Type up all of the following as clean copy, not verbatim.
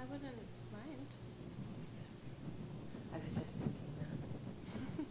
I wouldn't mind. I was just thinking that.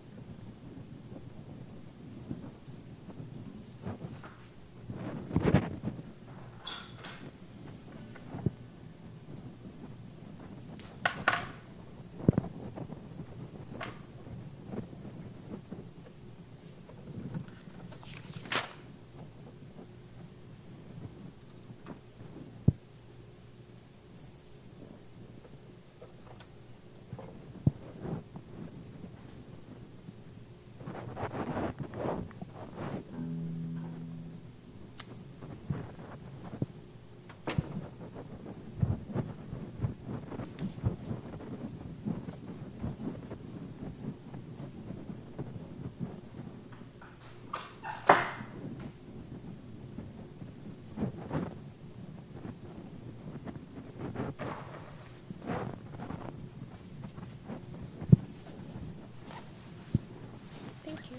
Thank you.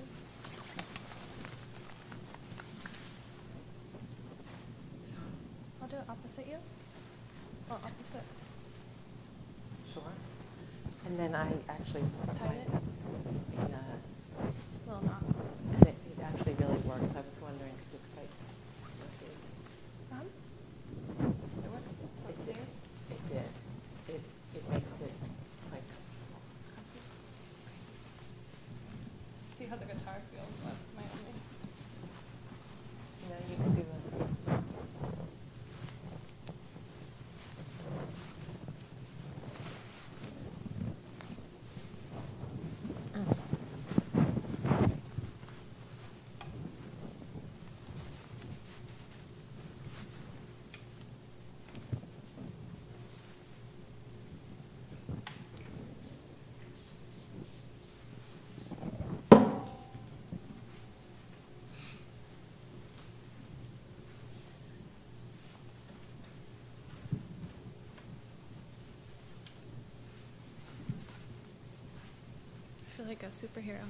I'll do it opposite you. Or opposite. Sure. And then I actually Tight it? in Well, not. and it actually really works. I was wondering because it's quite snooky. It works. So it stays. It did. It makes it quite comfortable. See how the guitar feels. That's my only. You know, you can do it. I feel like a superhero.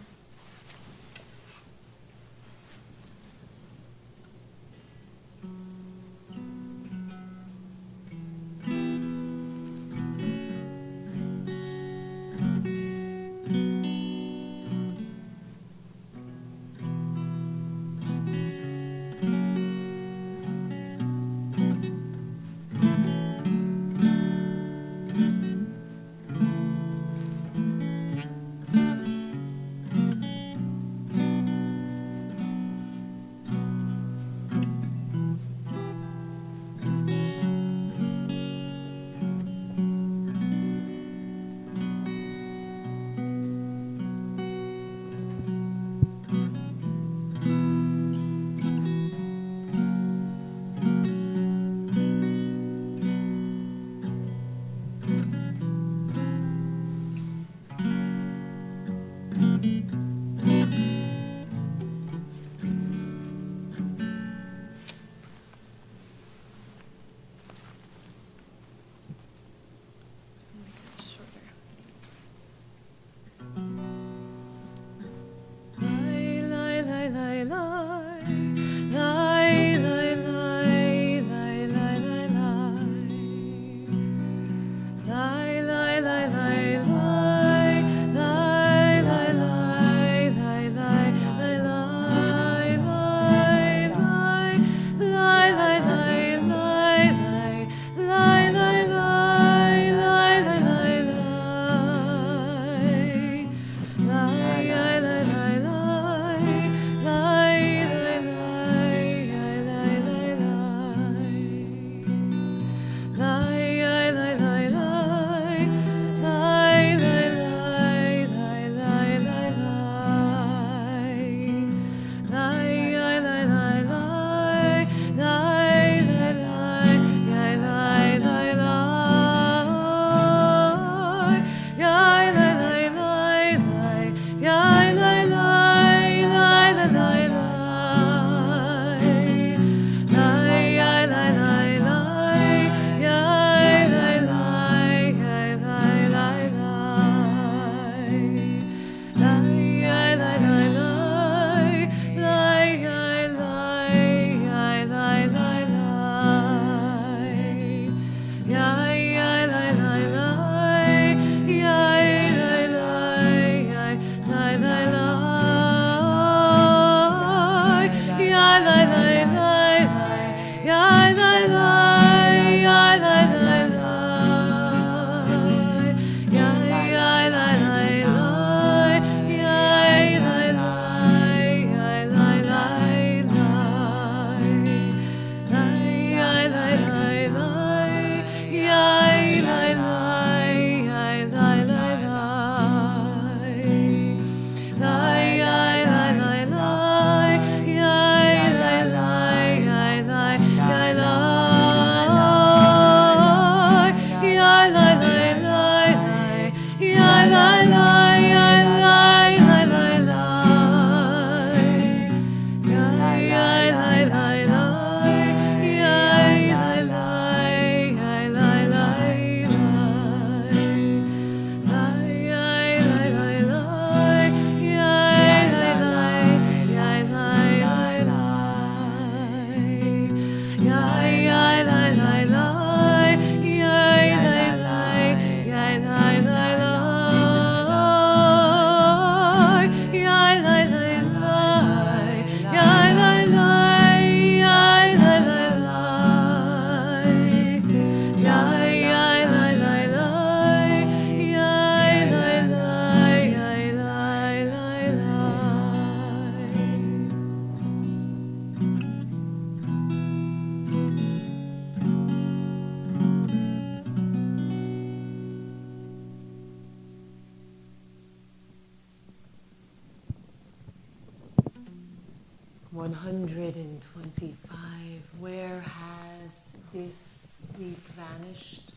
125. Where has this week vanished?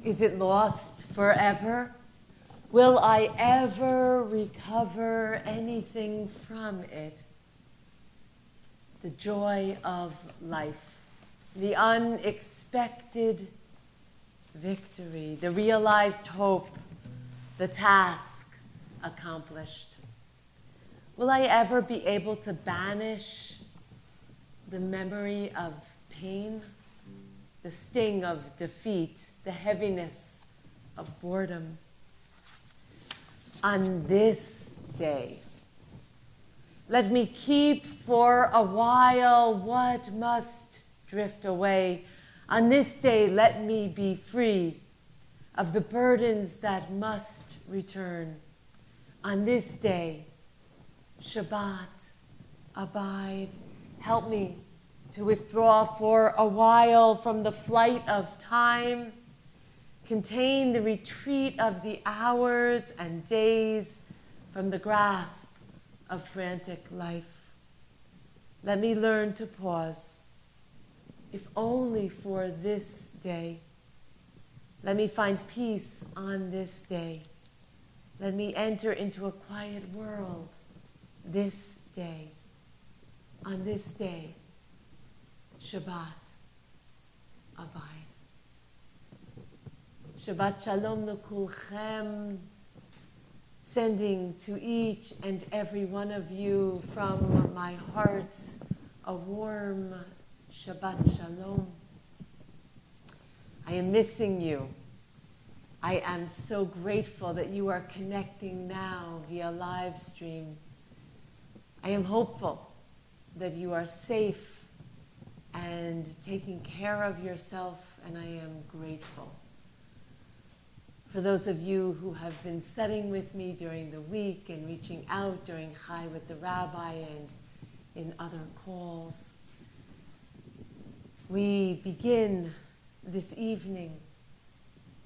Is it lost forever? Will I ever recover anything from it? The joy of life, the unexpected victory, the realized hope, the task accomplished. Will I ever be able to banish the memory of pain, the sting of defeat, the heaviness of boredom? On this day, let me keep for a while what must drift away. On this day, let me be free of the burdens that must return. On this day, Shabbat, abide. Help me to withdraw for a while from the flight of time, contain the retreat of the hours and days from the grasp of frantic life. Let me learn to pause, if only for this day. Let me find peace on this day. Let me enter into a quiet world this day. On this day, Shabbat, abide. Shabbat Shalom L'Kulchem, sending to each and every one of you from my heart a warm Shabbat Shalom. I am missing you. I am so grateful that you are connecting now via live stream. I am hopeful that you are safe and taking care of yourself, and I am grateful. For those of you who have been studying with me during the week and reaching out during Chai with the Rabbi and in other calls, we begin this evening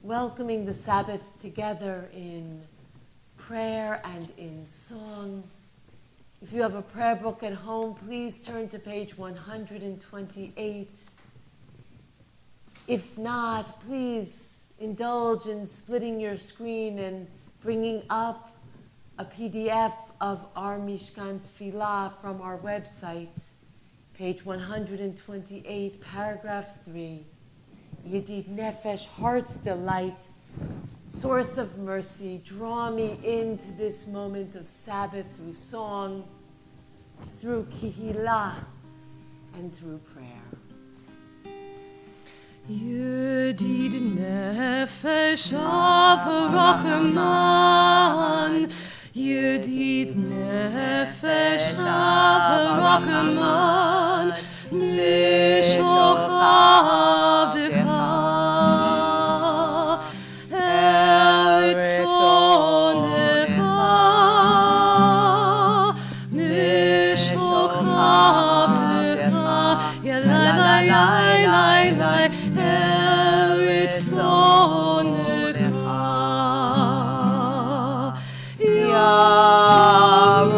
welcoming the Sabbath together in prayer and in song. If you have a prayer book at home, please turn to page 128. If not, please indulge in splitting your screen and bringing up a PDF of our Mishkan Tefillah from our website, page 128, paragraph 3. Yedid Nefesh, heart's delight, source of mercy, draw me into this moment of Sabbath through song, through Kihila, and through prayer. Yedid Nefesh Avrahman, Yedid Nefesh Avrahman, Mishochav Decha, Eretz Onecha, Mishochav Decha, Yalai Lai Lai Lai, Eretz Onecha, Yarut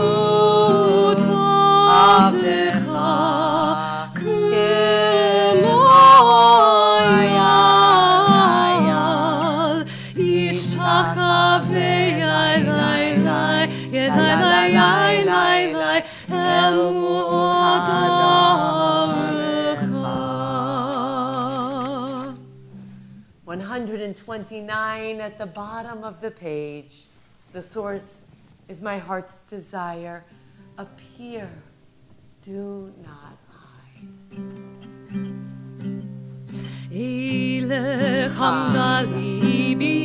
Avdecha, Kemo Yayal, Yishtachavei Lai Lai Lai, Yelai Lai Lai Lai Lai, Elu Odarecha. 129 at the bottom of the page. The source is my heart's desire. Appear, do not hide. Eilech hamda libi,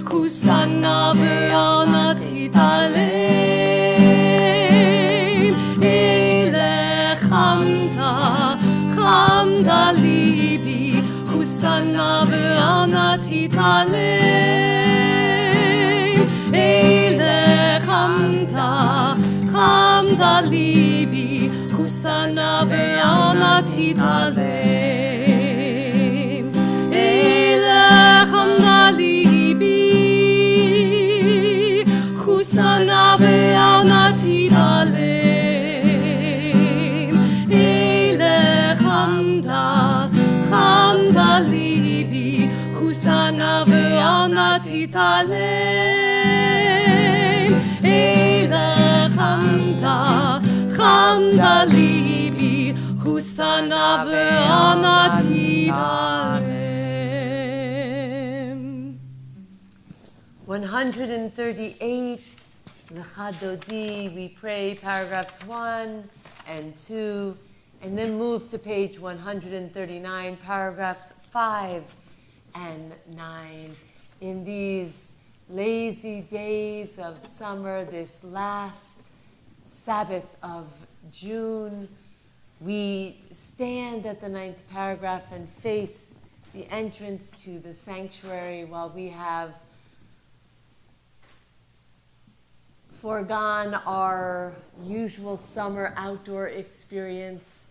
kusana ve'ana titaleim. Eilech hamda libi, kusana ve'ana titaleim. Eilech hamda libi, kusana ve'ana titaleim. Eilech hamda libi, kusana תתעלם, אלא חמדה ליבי, חוסנה ואנה תתעלם. 138, Lecha Dodi, we pray paragraphs 1 and 2, and then move to page 139, paragraphs 5 and 9. In these lazy days of summer, this last Sabbath of June, we stand at the 9th paragraph and face the entrance to the sanctuary while we have foregone our usual summer outdoor experience,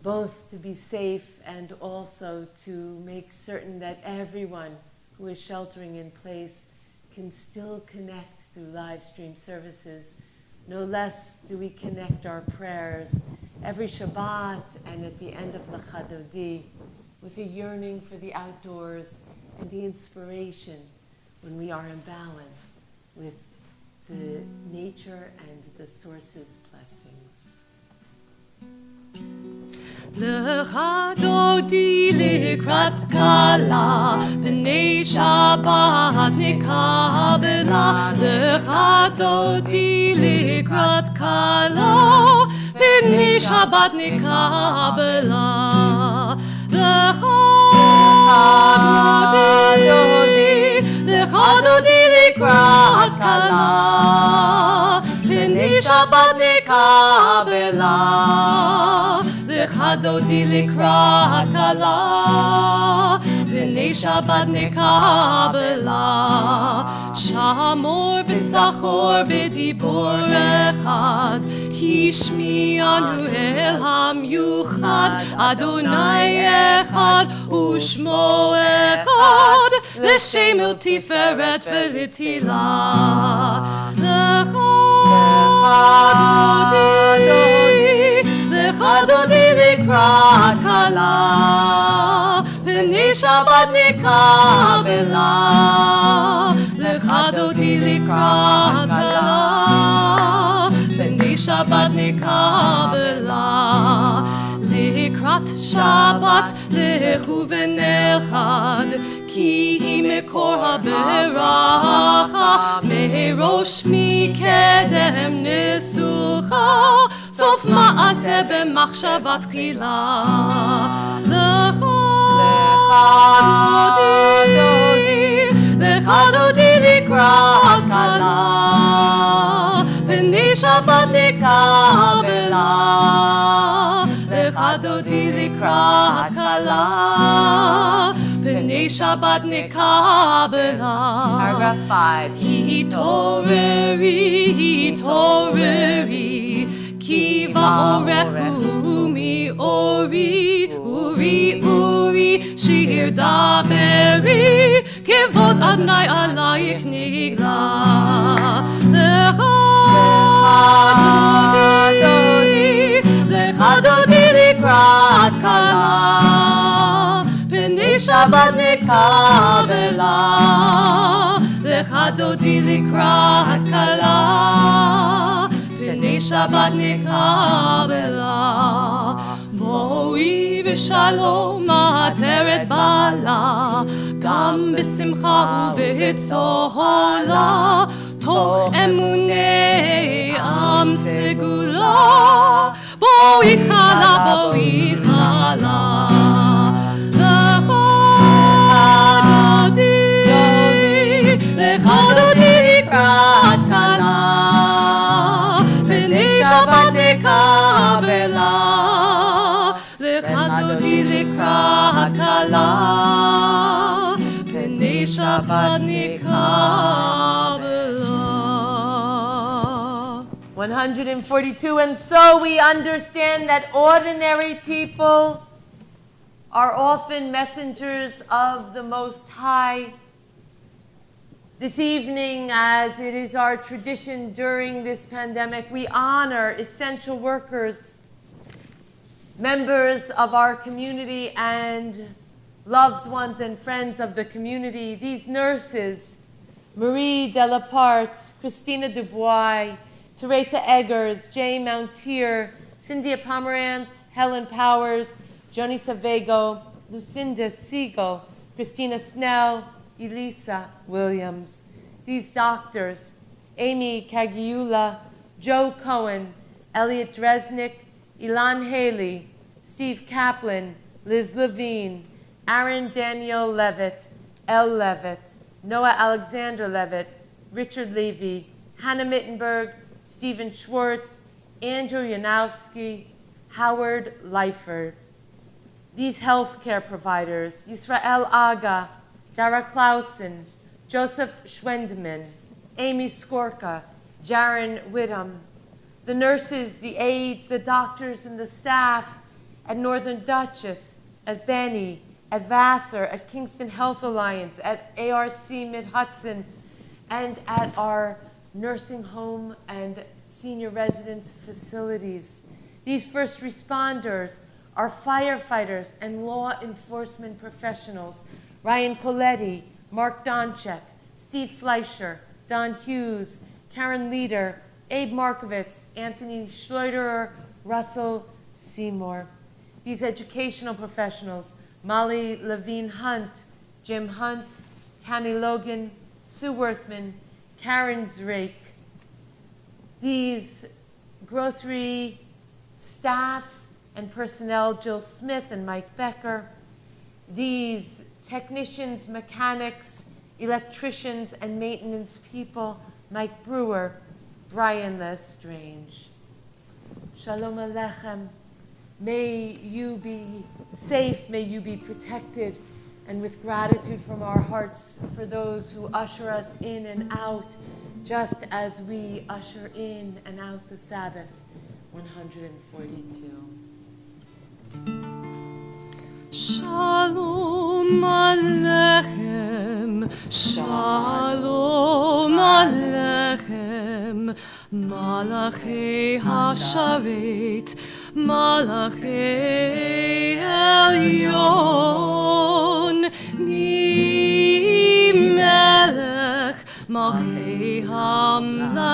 both to be safe and also to make certain that everyone who is sheltering in place can still connect through live stream services. No less do we connect our prayers every Shabbat and at the end of Lecha Dodi with a yearning for the outdoors and the inspiration when we are in balance with the nature and the source's blessings. Lecha Dodi likrat kala, b'nei Shabbat nikabela. Lecha Dodi likrat kala, b'nei Shabbat nikabela. Lecha Dodi likrat kala, b'nei Shabbat nikabela. Lecha Dodi likrat kala, b'nei Shabbat nikabela. Shamor v'tzachor b'dibor echad, Hishmi'anu el hamyuchad. Adonai echad u'shmo echad, l'shem u'tiferet v'litila. Lecha Dodi likrat kala, b'nei Shabbat nikabela. Lecha Dodi likrat kala, b'nei Shabbat nikabela. Likrat Shabbat lechu v'nechad, ki hi mekor ha'beracha, merosh mikedem nesucha, סוף מעשה במחשבה תחילה. לך דודי לקראת קלה, בני שבת נקבלה. לך דודי לקראת קלה, בני שבת נקבלה. Paragraph 5. התעוררי, כי באורך מאורי, אורי, שיר דברי, כבוד אדוני עלייך נגלה. לך דודי לקראת קלה, בני שבת נקבלה. לך דודי לקראת קלה, בני שבת נקבלה. בואי ושלום עטרת בעלה, גם בשמחה ובצהלה, תוך אמוני עם סגולה. בואי חלה, לך דודי לקראת קלה, בני שבת נקבלה. לך דודי לקראת קלה, בני שבת נקבלה. 142, and so we understand that ordinary people are often messengers of the Most High. This evening, as it is our tradition during this pandemic, we honor essential workers, members of our community and loved ones and friends of the community, these nurses, Marie Delaparte, Christina Dubois, Teresa Eggers, Jay Mountier, Cynthia Pomerantz, Helen Powers, Joni Savego, Lucinda Siegel, Christina Snell, Elisa Williams. These doctors, Amy Cagiula, Joe Cohen, Elliot Dresnick, Ilan Haley, Steve Kaplan, Liz Levine, Aaron Daniel Levitt, Elle Levitt, Noah Alexander Levitt, Richard Levy, Hannah Mittenberg, Stephen Schwartz, Andrew Yanowski, Howard Leifert. These healthcare providers, Yisrael Aga, Dara Clausen, Joseph Schwendeman, Amy Skorka, Jaron Whittam, the nurses, the aides, the doctors, and the staff at Northern Duchess, at Benny, at Vassar, at Kingston Health Alliance, at ARC Mid-Hudson, and at our nursing home and senior residence facilities. These first responders are firefighters and law enforcement professionals, Ryan Coletti, Mark Donchek, Steve Fleischer, Don Hughes, Karen Leader, Abe Markovitz, Anthony Schleuderer, Russell Seymour. These educational professionals, Molly Levine Hunt, Jim Hunt, Tammy Logan, Sue Worthman, Karen Zrake. These grocery staff and personnel, Jill Smith and Mike Becker. These technicians, mechanics, electricians, and maintenance people, Mike Brewer, Brian Lestrange. Shalom Aleichem. May you be safe, may you be protected, and with gratitude from our hearts for those who usher us in and out, just as we usher in and out the Sabbath 142. Shalom Aleichem, Shalom Aleichem, Malachei HaSharet, Malachei Elyon, Mi Melech, Malchei HaMlachim,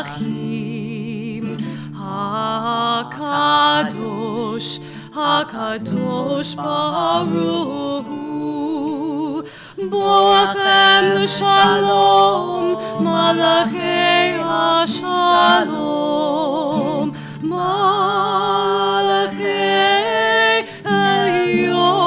HaKadosh, HaKadosh Baruch Hu, Boachem L'Shalom, Malachei HaShalom, Malachei Elyon,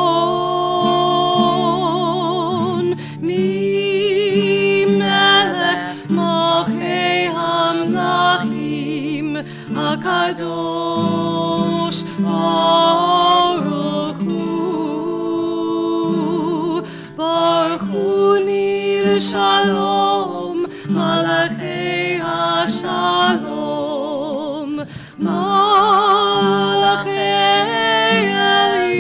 Mi Melech, Malchei HaMlachim, HaKadosh Baruch Hu, Baruch Hu L'Shalom, Malachei HaShalom, Malachei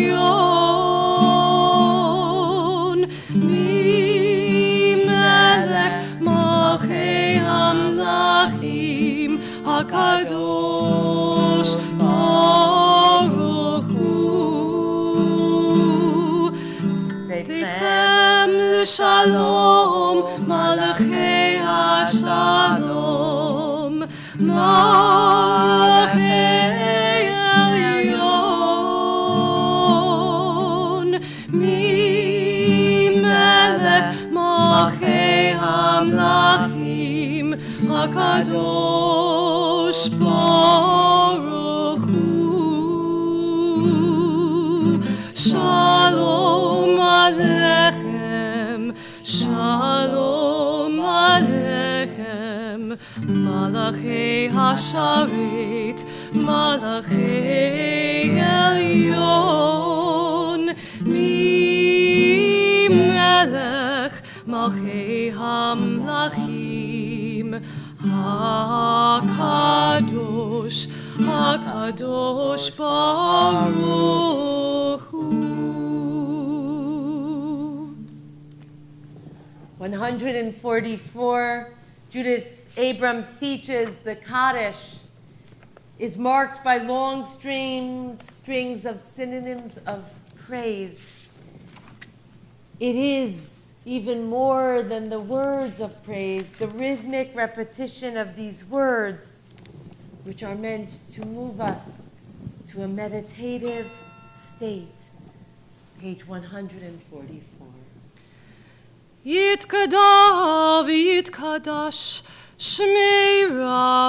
Elyon, Mi Melech, Malchei HaMlachim, HaKadosh Baruch Hu. Tzidchem L'Shalom, Malachei HaShalom, Malachei Elyon, Mi Melech, Malchei HaMlachim, HaKadosh Baruch Hu. Shalom Aleichem, Shalom Aleichem, Malachei HaSharet, Malachei Elyon, Mi Melech, Malchei HaMlachim, HaKadosh, HaKadosh Baruch Hu. 144, Judith Abrams teaches the Kaddish is marked by long strings of synonyms of praise. It is even more than the words of praise, the rhythmic repetition of these words, which are meant to move us to a meditative state. Page 144. Yitkada v'yitkadash Shmei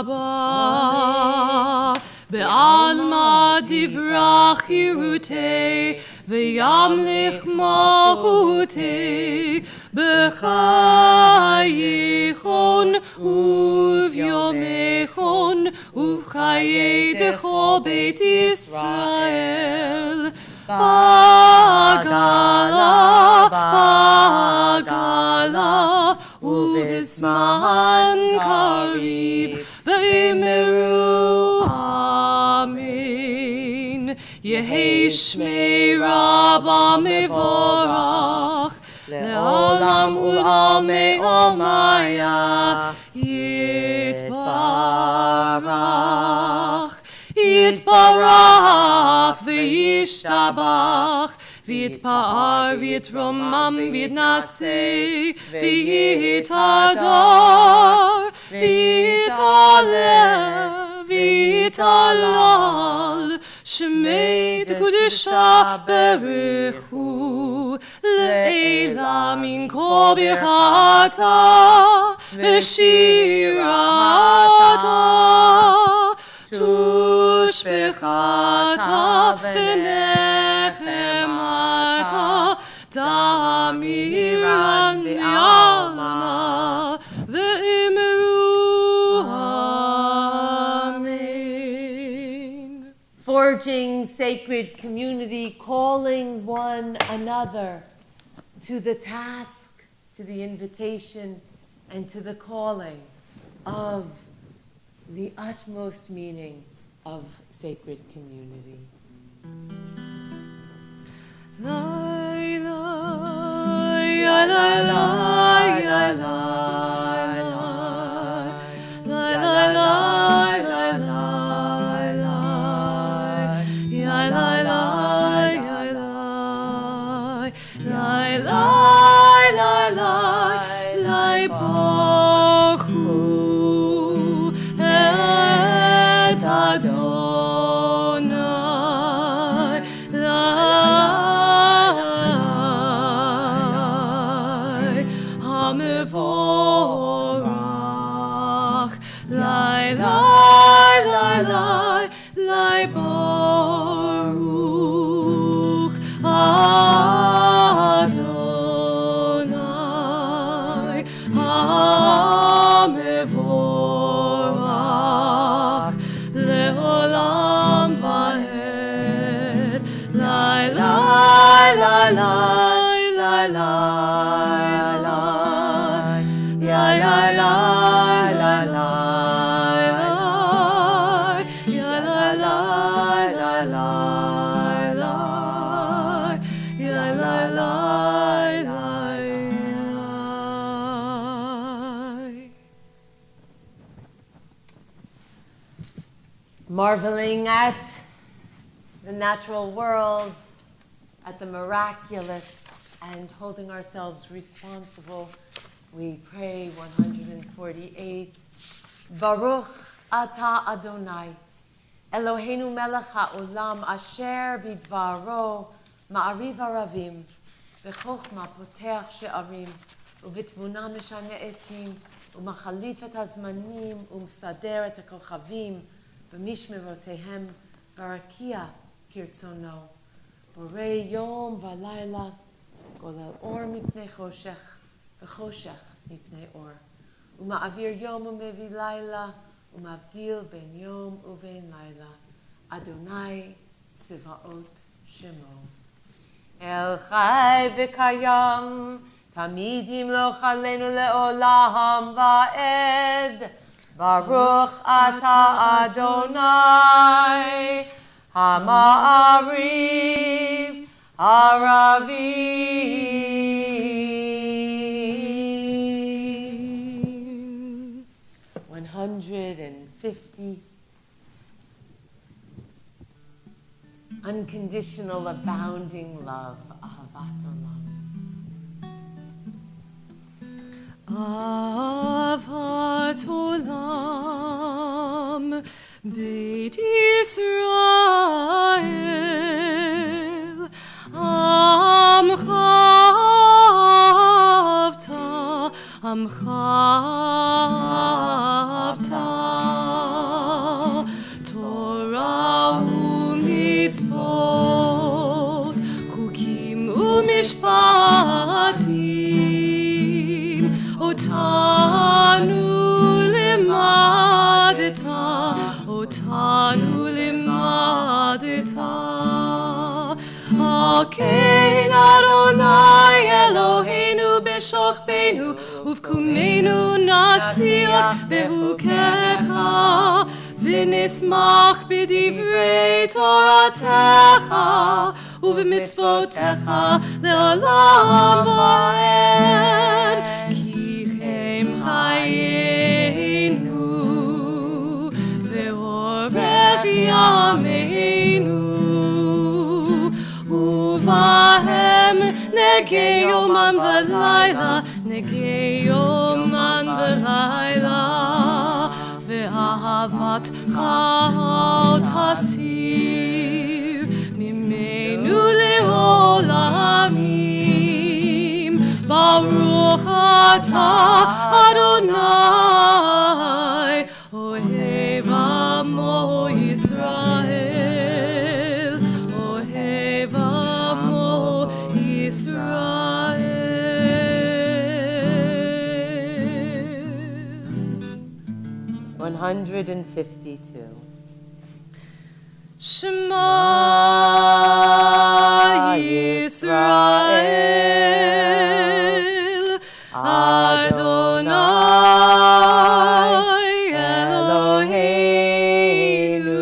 Rabbah Be'alma divrach yirutei V'yamlich malchutei B'chayichon uvyomechon Uv'chayei decho Beit Yisrael Bagala, Bagala, Uvisman Kariv, V'emeru Amin. Yehi Shmei Rabbah Mevorach, Le'olam U'almei Omaya, Yitbarach. Yitbarach v'yishtabach v'yitpa'ar v'yitromam v'yitnaseh v'yitadar v'yitaleh v'yitalal Shmei Tekudesha Berechu Le'ela min kol birchata v'shirata Tushbechata v'nechemata Damiran v'alma v'emeru Amen. Forging sacred community, calling one another to the task, to the invitation, and to the calling of the utmost meaning of sacred community. Lai, lai, lai, lai, lai, lai, lai, lai, lai, Adonai, lai, hamevorach, lai, lai, lai, lai, lai, baruch, Adonai, hamevorach, le'olam va'ed, lai, lai, lai, lai, lai, lai, lai, lai, lai, lai, lai, Marveling at the natural world, at the miraculous, and holding ourselves responsible, we pray 148. Baruch Ata Adonai, Eloheinu melech ha'olam, asher bidvaro ma'ariv aravim, b'chochma poteach she'arim, u'vitvuna meshane etim, u'machalif et hazmanim, u'msader et ha'kochavim, b'mishmerotehem, barakia kirtzono, borei yom v'layla, golel or mipnei choshech, v'choshech mipnei or, u'ma'avir yom u'mevi layla, u'mavdil ben yom u'ven layla, Adonai tzivaot shemo. El chai v'kayam, tamidim lo chalenu le'olam va'ed, Baruch Ata Adonai, Hama'ariv Aravim. 150. Unconditional, abounding love, Ahavat Olam. Avat Olam, Beit Yisrael, Amcha Avta, Torah u'mitzvot, Chukim u'mishpatim, Otanu limadeta, Akein Adonai Eloheinu b'shochbeinu, uvkumenu nasiach behukecha, v'nismach b'divrei toratecha, uv'mitzvotecha le'olam va'ed, ki chem chayenu, ve'orech yameinu, uvahem negei yoman v'layla, negei yoman v'layla, ve'ahavat chal tasir mimenu le'olamim, baruch atah Adonai ohev amo Yisrael, ohev amo Yisrael. 152. Shema Yisrael, Adonai Eloheinu,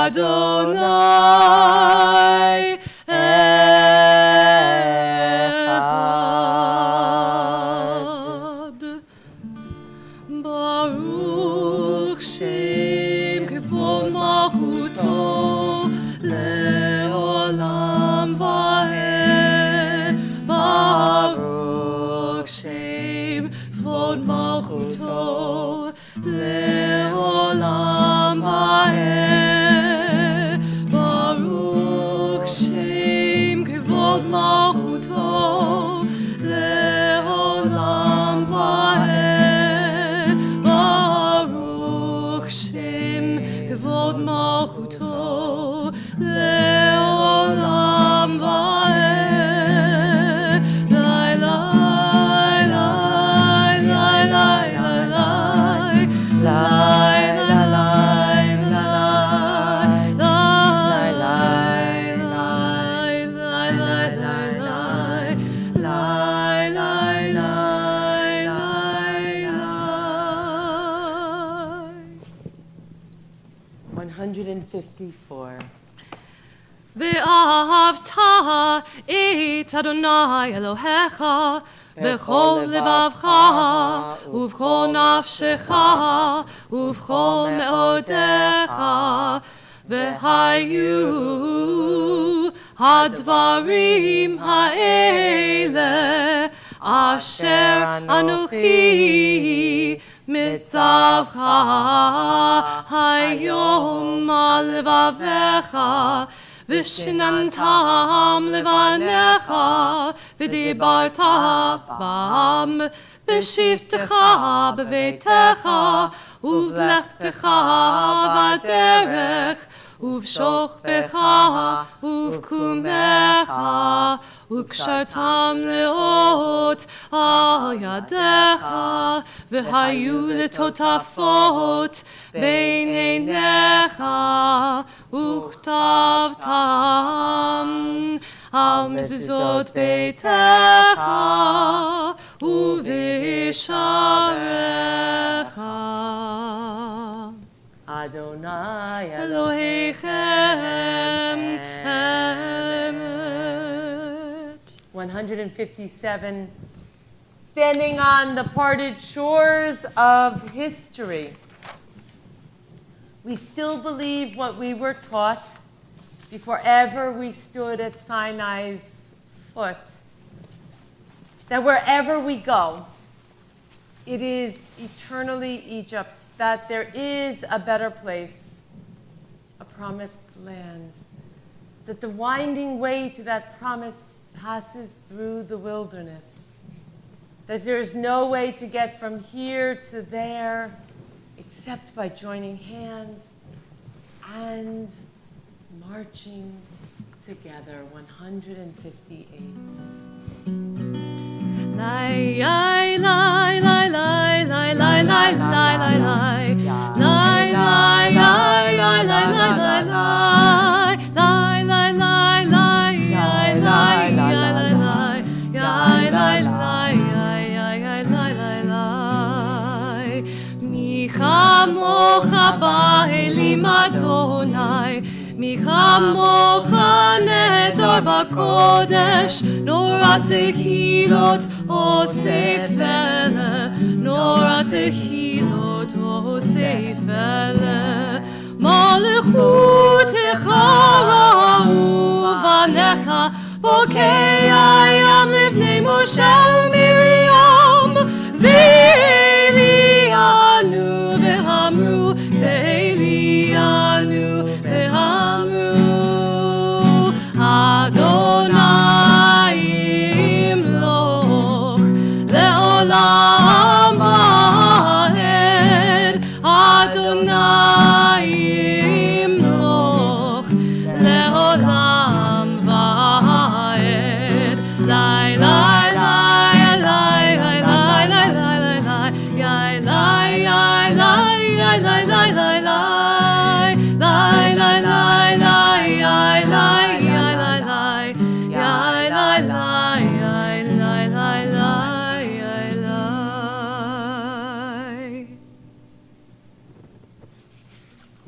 Adonai Echad. Baruch Shem Kevod Malchuto Le'olam Va'ed. Baruch Shem Kevod Malchuto Le'olam Va'ed. Baruch Shem Kevod Malchuto Le'olam Va'ed. Baruch Shem Kevod Malchuto Le'olam Va'ed. Lai lai lai lai lai lai lai lai lai One 154. Ve'ahavta et Adonai Elohecha b'chol levavcha uv'chol nafshecha uv'chol me'odecha v'hayu hadvarim ha'ele asher anuchi mitzavcha hayom al levavecha v'shinantam levanecha v'dibarta bam b'shivtecha b'veitecha uv'lechtecha v'derech uv'shochbecha uv'kumecha וקשרתם לאות על ידיך, והיו לטוטפות בין עיניך, וכתבתם על מזוזות ביתך ובשעריך. Adonai Elohechem emet. 157. Standing on the parted shores of history. We still believe what we were taught before ever we stood at Sinai's foot. that wherever we go, it is eternally Egypt, that there is a better place, a promised land, that the winding way to that promise passes through the wilderness, that there is no way to get from here to there except by joining hands and marching together. 158. Lie, lie, lie, lie, lie, lie, lie, lie, lie, lie, lie, lie, lie, lie, lie, lie, lie, מי כמוך באלים אדוני, מי כמוך נהדר בקודש, נורא תהילות אוסף אלה, נורא תהילות אוסף אלה. מלכותך ראו בניך, בוקי הים לבני משה ומרים, זלינו ואמרו, זלינו ואמרו, אדוני ימלוך לעולם ועד, אדוני ימלוך לעולם ועד. לי, לי,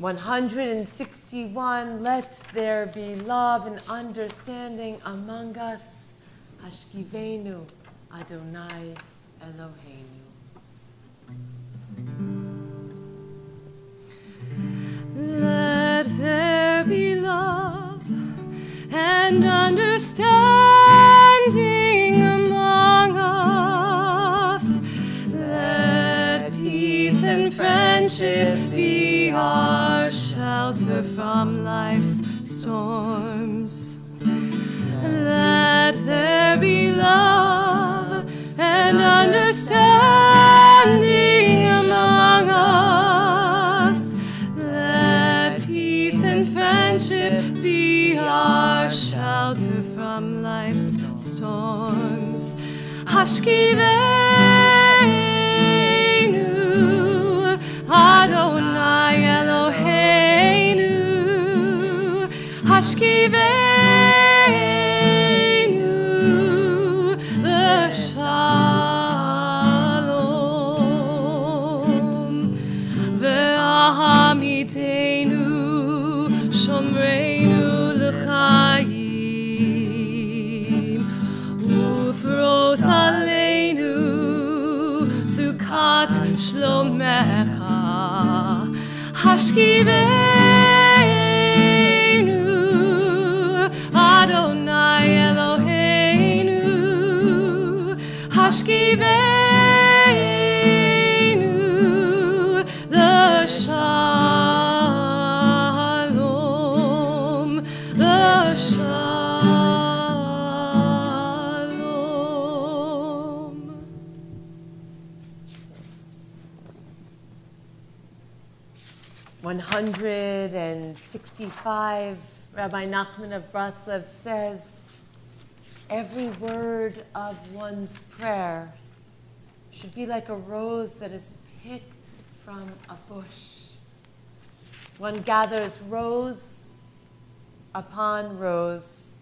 $161. Let there be love and understanding among us. Hashkivenu Adonai Eloheinu. Let there be love and understanding among us. Let peace and friendship be our shelter from life's storms. Let there be love and understanding among us. Let peace and friendship be our shelter from life's storms. Hashkivenu Adonai Eloheinu, Hashkivenu V'shalom, V'ahamitenu Shomreinu l'chaim, Ufros aleinu Sukat shlomecha. Hashkivenu Adonai Eloheinu, Hashkivenu l'shalom, l'shalom. 165, Rabbi Nachman of Bratslav says, every word of one's prayer should be like a rose that is picked from a bush. One gathers rose upon rose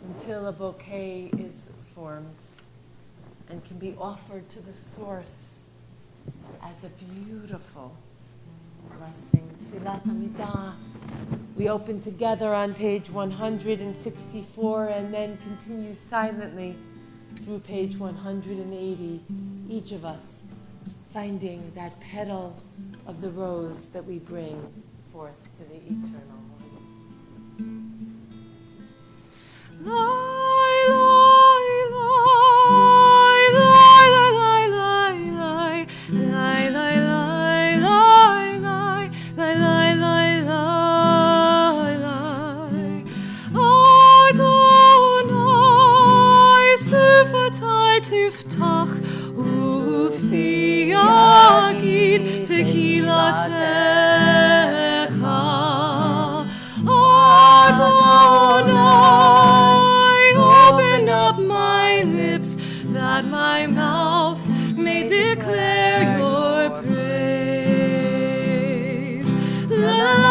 until a bouquet is formed and can be offered to the source as a beautiful blessing. Tfilat Amidah. We open together on page 164 and then continue silently through page 180, each of us finding that petal of the rose that we bring forth to the eternal. Lai, lai, lai. יפתח ופי יגיד תהילתך. Adonai, open up my lips, that my mouth may declare your praise. La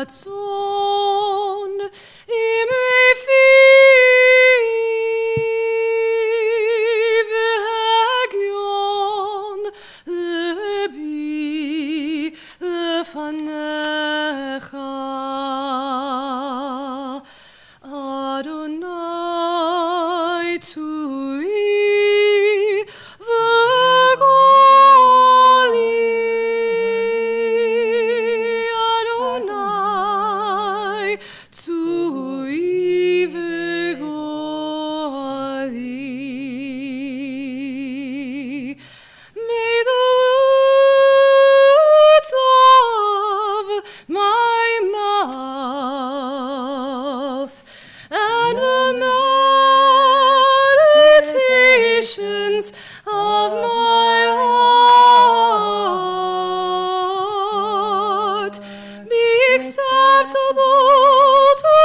רצון אמרי פי והגיון לבי לפניך אדוני צורי וגואלי אדוני צורי וגואלי May the words of my mouth and the meditations of my heart be acceptable to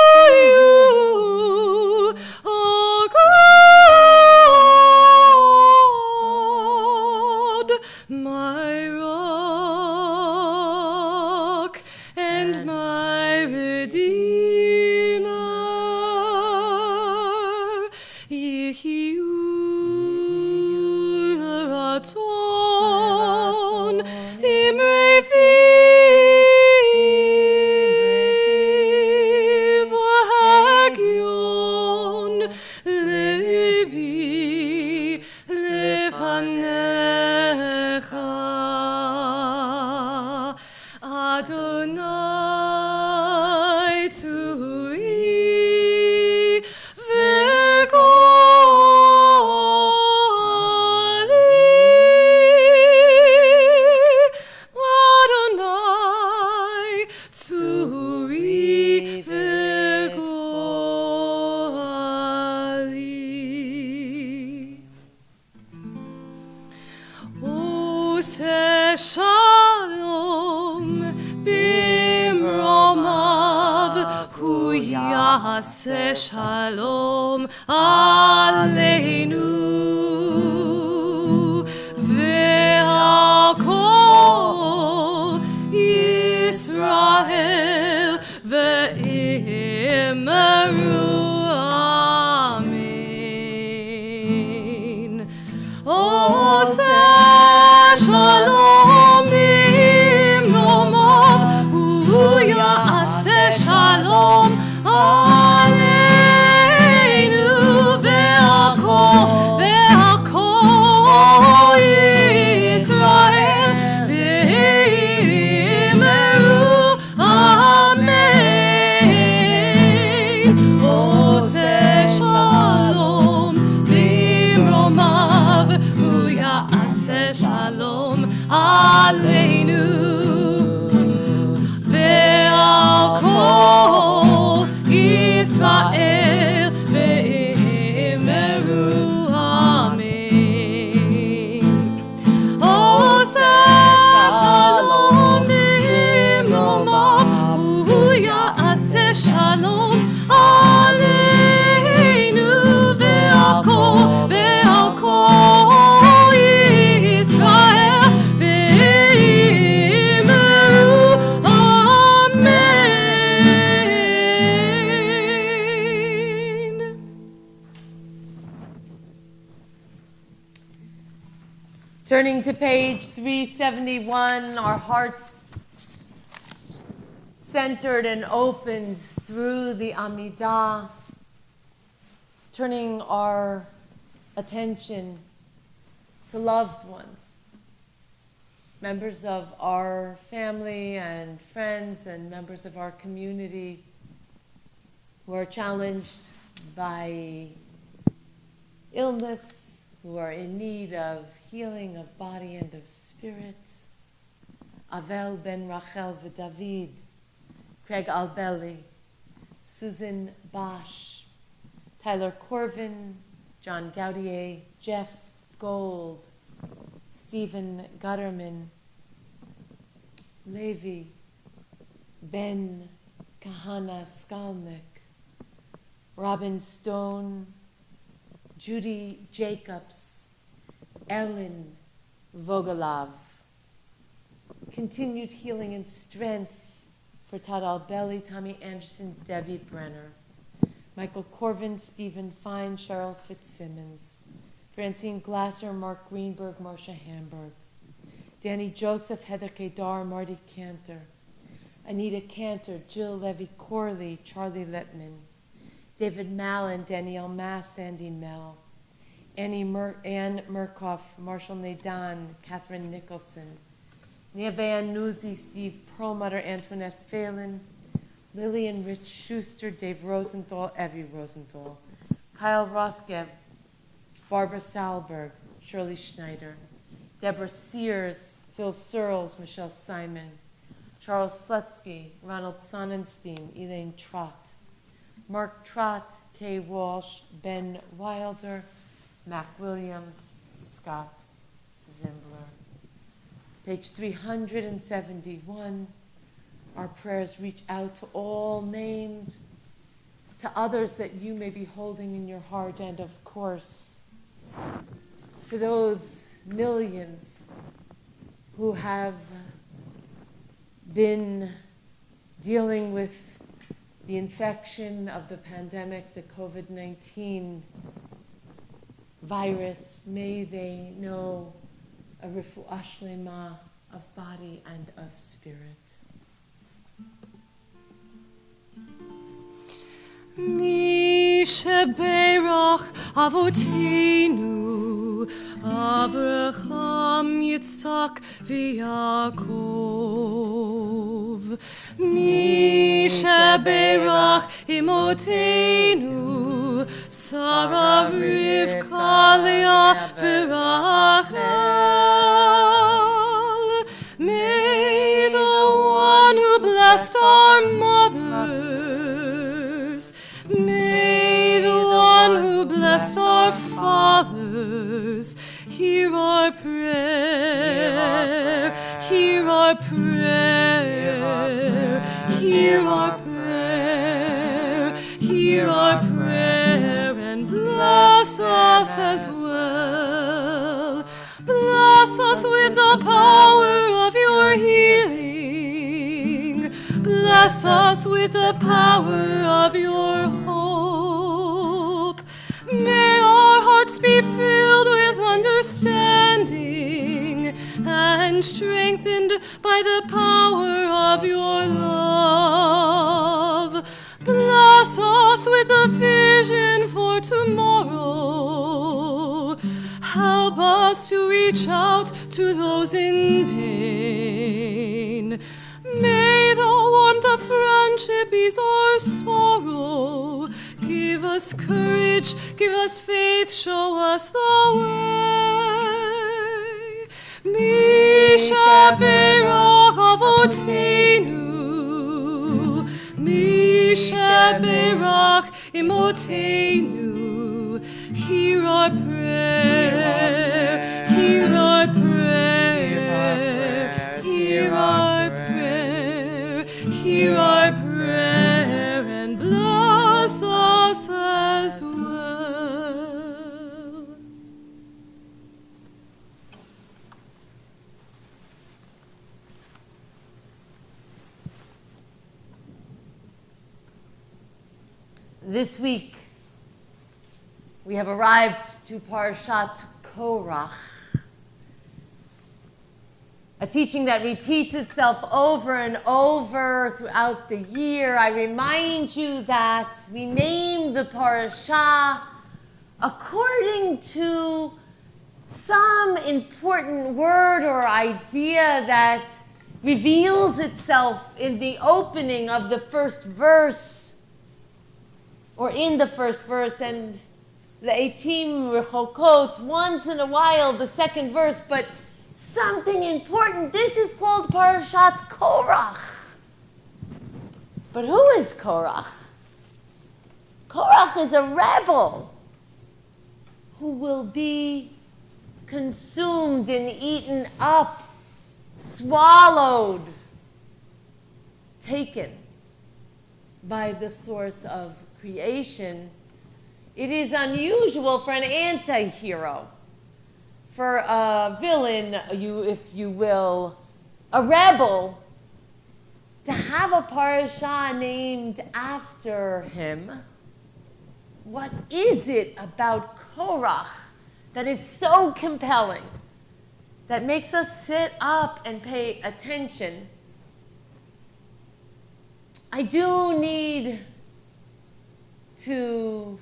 you, O God, my rock and my redeemer. Yehiu l'raton shalom bimromav hu yaseh shalom aleinu ve'akol Yisrael ve'imeru amen. Oseh shalom bimromav hu yaseh shalom aleinu ve'akol Yisrael ve'imeru amen. Oseh shalom bimromav hu yaseh shalom aleinu ve'al kol Yisrael ve'imeru amen. Oseh shalom bimromav hu yaseh shalom aleinu ve'al kol Yisrael ve'imeru amen. Turning to page 371, our hearts centered and opened through the Amidah, turning our attention to loved ones, members of our family and friends and members of our community who are challenged by illness, who are in need of healing of body and of spirit. Avel ben Rachel v'David, Craig Albelli, Susan Bosch, Tyler Corvin, John Gaudier, Jeff Gold, Stephen Gutterman, Levi, Ben Kahana Skalnick, Robin Stone, Judy Jacobs, Ellen Vogelov. Continued healing and strength for Todd Albelli, Tommy Anderson, Debbie Brenner, Michael Corvin, Stephen Fine, Cheryl Fitzsimmons, Francine Glasser, Mark Greenberg, Marcia Hamburg, Danny Joseph, Heather Kedar, Marty Cantor, Anita Cantor, Jill Levy Corley, Charlie Lippman, David Mallon, Danielle Mass, Sandy Mell, Anne Murkoff, Marshall Nadan, Catherine Nicholson, Nia Van Nuzzi, Steve Perlmutter, Antoinette Phelan, Lillian Rich Schuster, Dave Rosenthal, Evie Rosenthal, Kyle Rothgev, Barbara Salberg, Shirley Schneider, Deborah Sears, Phil Searles, Michelle Simon, Charles Slutsky, Ronald Sonnenstein, Elaine Trott, Mark Trott, Kay Walsh, Ben Wilder, Mac Williams, Scott Zimbler. Page 371, our prayers reach out to all named, to others that you may be holding in your heart, and of course, to those millions who have been dealing with the infection of the pandemic, the COVID-19 virus. May they know a refuah shlema of body and of spirit. Mi sheberach avotinu Avraham, Yitzhak, v'Yaakov. Mi sheberach imotenu Sarah, Rivka, Leah, v'Rachel. May the one who blessed our mothers, may the one who blessed our fathers, prayers. Hear our prayer. Hear our prayer. Hear our prayer. Hear our prayer and bless us as well. Bless us with the power of your healing. Bless us with the power of your hope. May our hearts be filled with understanding and strengthened by the power of your love. Bless us with a vision for tomorrow. Help us to reach out to those in pain. May the warmth of friendship ease our sorrow. Give us courage, give us faith, show us the way. Misha berach avoteinu, Misha berach imotenu. Hear our prayer, hear our prayer, hear our prayer, hear our prayer, and bless us as well. This week, we have arrived to Parshat Korach, a teaching that repeats itself over and over throughout the year. I remind you that we name the parasha according to some important word or idea that reveals itself in the opening of the first verse, or in the first verse, and Le'etim rechokot, once in a while, the second verse, but something important. This is called Parashat Korach. But who is Korach? Korach is a rebel who will be consumed and eaten up, swallowed, taken by the source of creation. It is unusual for an anti-hero, for a villain, if you will, a rebel, to have a parasha named after him. What is it about Korach that is so compelling, that makes us sit up and pay attention? I do need to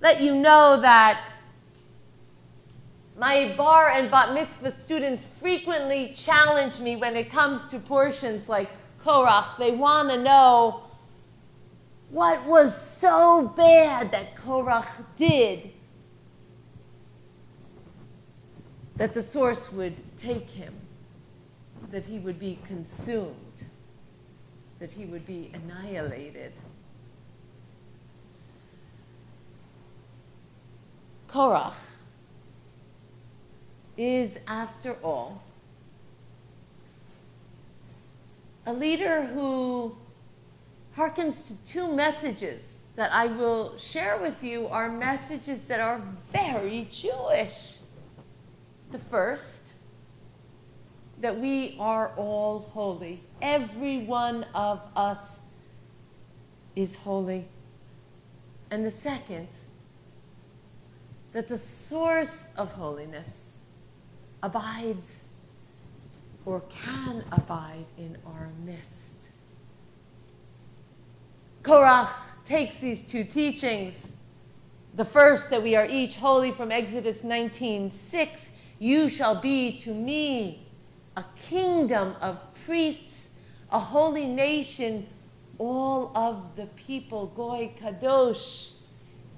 let you know that my bar and bat mitzvah students frequently challenge me when it comes to portions like Korach. They want to know what was so bad that Korach did that the source would take him, that he would be consumed, that he would be annihilated. Korach is, after all, a leader who hearkens to two messages that I will share with you, are messages that are very Jewish. The first, that we are all holy. Every one of us is holy. And the second, that the source of holiness abides or can abide in our midst. Korach takes these two teachings. The first, that we are each holy, from Exodus 19:6. You shall be to me a kingdom of priests, a holy nation, all of the people, Goy Kadosh,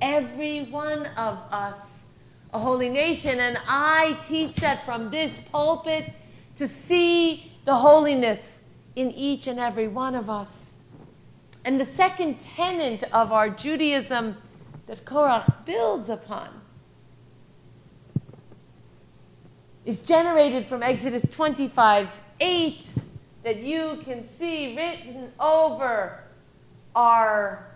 every one of us, a holy nation. And I teach that from this pulpit, to see the holiness in each and every one of us. And the second tenet of our Judaism that Korach builds upon is generated from Exodus 25:8 that you can see written over our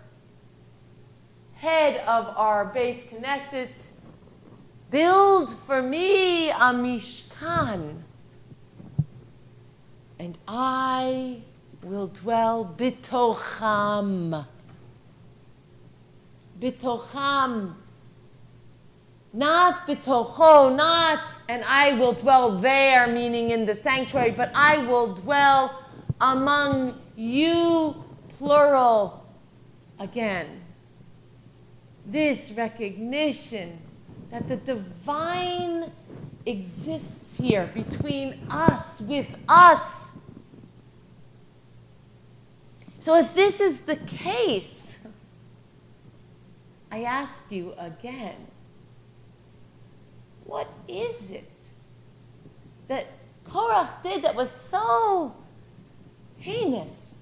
head of our Beit Knesset. Build for me a Mishkan, and I will dwell bitocham. Bitocham. Not bitocho, not, and I will dwell there, meaning in the sanctuary, but I will dwell among you, plural, again. This recognition that the divine exists here between us, with us. So if this is the case, I ask you again, what is it that Korach did that was so heinous,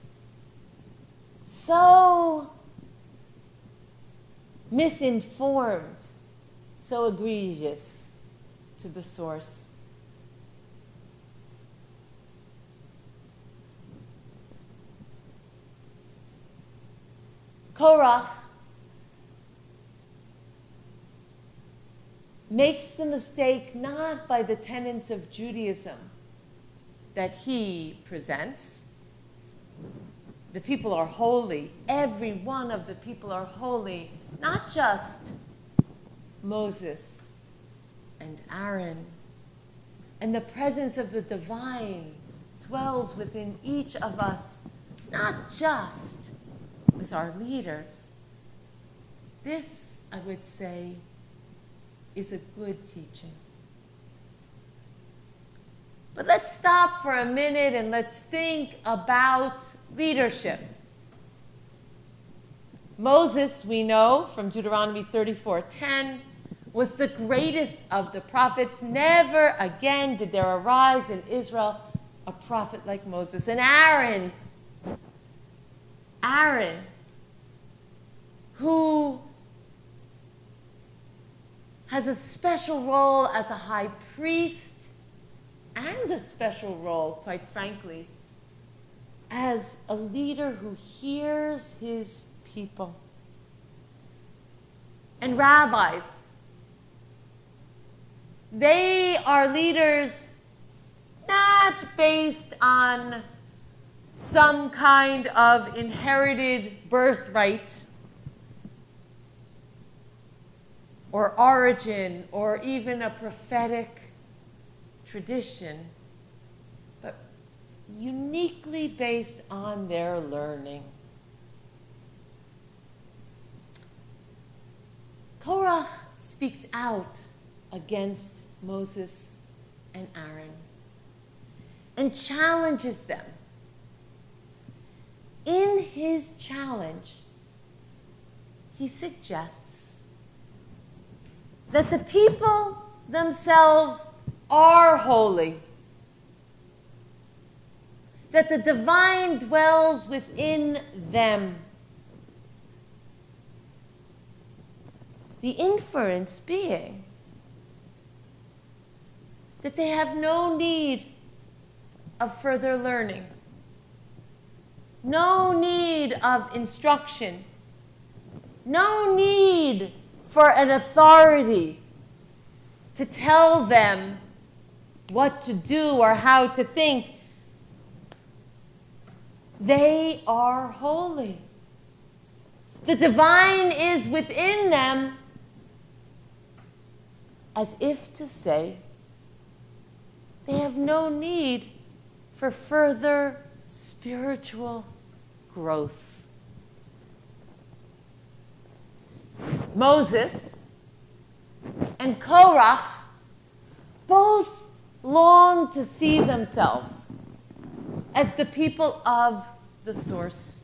so misinformed, so egregious to the source? Korach makes the mistake not by the tenets of Judaism that he presents. The people are holy. Every one of the people are holy. Not just Moses and Aaron. And the presence of the divine dwells within each of us, not just with our leaders. This, I would say, is a good teaching. But let's stop for a minute and let's think about leadership. Moses, we know from Deuteronomy 34:10, was the greatest of the prophets. Never again did there arise in Israel a prophet like Moses. And Aaron, who has a special role as a high priest and a special role, quite frankly, as a leader who hears his people. And rabbis, they are leaders not based on some kind of inherited birthright or origin, or even a prophetic tradition, but uniquely based on their learning. Korach speaks out against Moses and Aaron and challenges them. In his challenge, he suggests that the people themselves are holy, that the divine dwells within them. The inference being that they have no need of further learning, no need of instruction, no need for an authority to tell them what to do or how to think. They are holy. The divine is within them, as if to say they have no need for further spiritual growth. Moses and Korach both long to see themselves as the people of the source,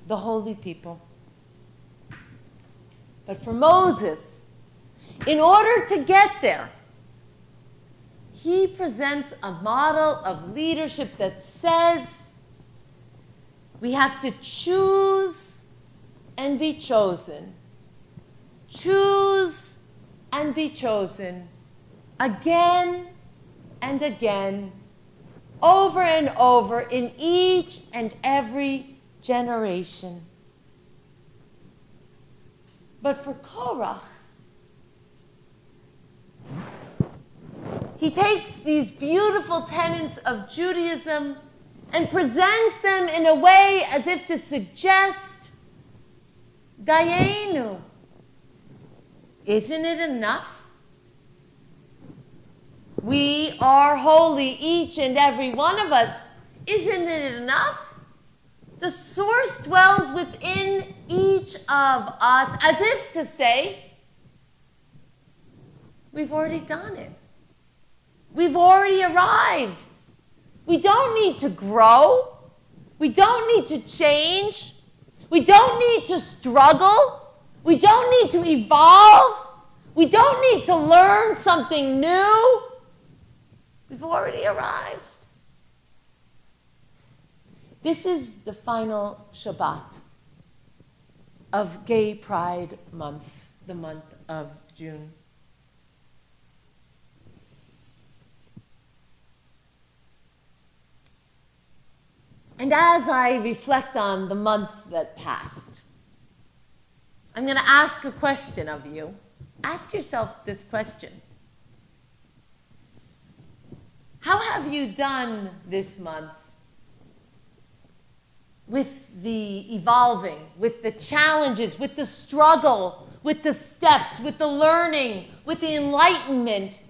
the holy people. But for Moses, in order to get there, he presents a model of leadership that says we have to choose and be chosen. Choose and be chosen again and again, over and over in each and every generation. But for Korach, he takes these beautiful tenets of Judaism and presents them in a way as if to suggest, Dayenu, isn't it enough? We are holy, each and every one of us. Isn't it enough? The source dwells within each of us, as if to say, we've already done it. We've already arrived. We don't need to grow. We don't need to change. We don't need to struggle. We don't need to evolve. We don't need to learn something new. We've already arrived. This is the final Shabbat of Gay Pride Month, the month of June. And as I reflect on the month that passed, I'm going to ask a question of you. Ask yourself this question. How have you done this month with the evolving, with the challenges, with the struggle, with the steps, with the learning, with the enlightenment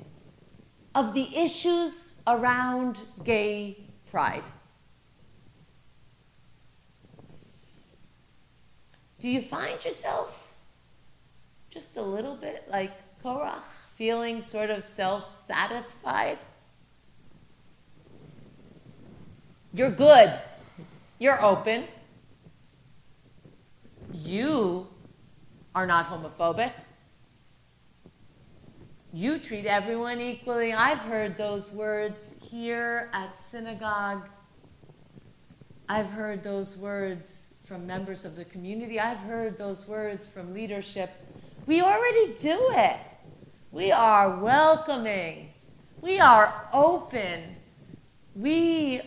of the issues around gay pride? Do you find yourself just a little bit like Korach, feeling sort of self-satisfied? You're good. You're open. You are not homophobic. You treat everyone equally. I've heard those words here at synagogue. I've heard those words from members of the community. I've heard those words from leadership. We already do it. We are welcoming. We are open. We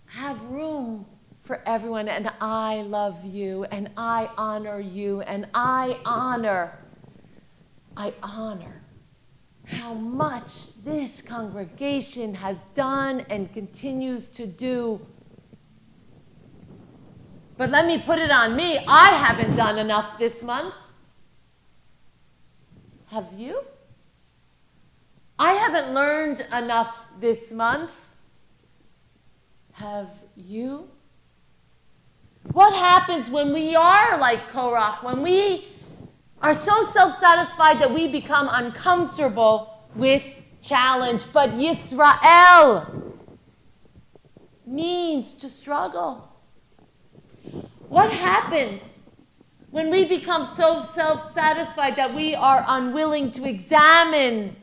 have room for everyone, and I love you, and I honor you, and I honor how much this congregation has done and continues to do. But let me put it on me. I haven't done enough this month. Have you? I haven't learned enough this month. Have you? What happens when we are like Korach, when we are so self-satisfied that we become uncomfortable with challenge? But Yisrael means to struggle. What happens when we become so self-satisfied that we are unwilling to examine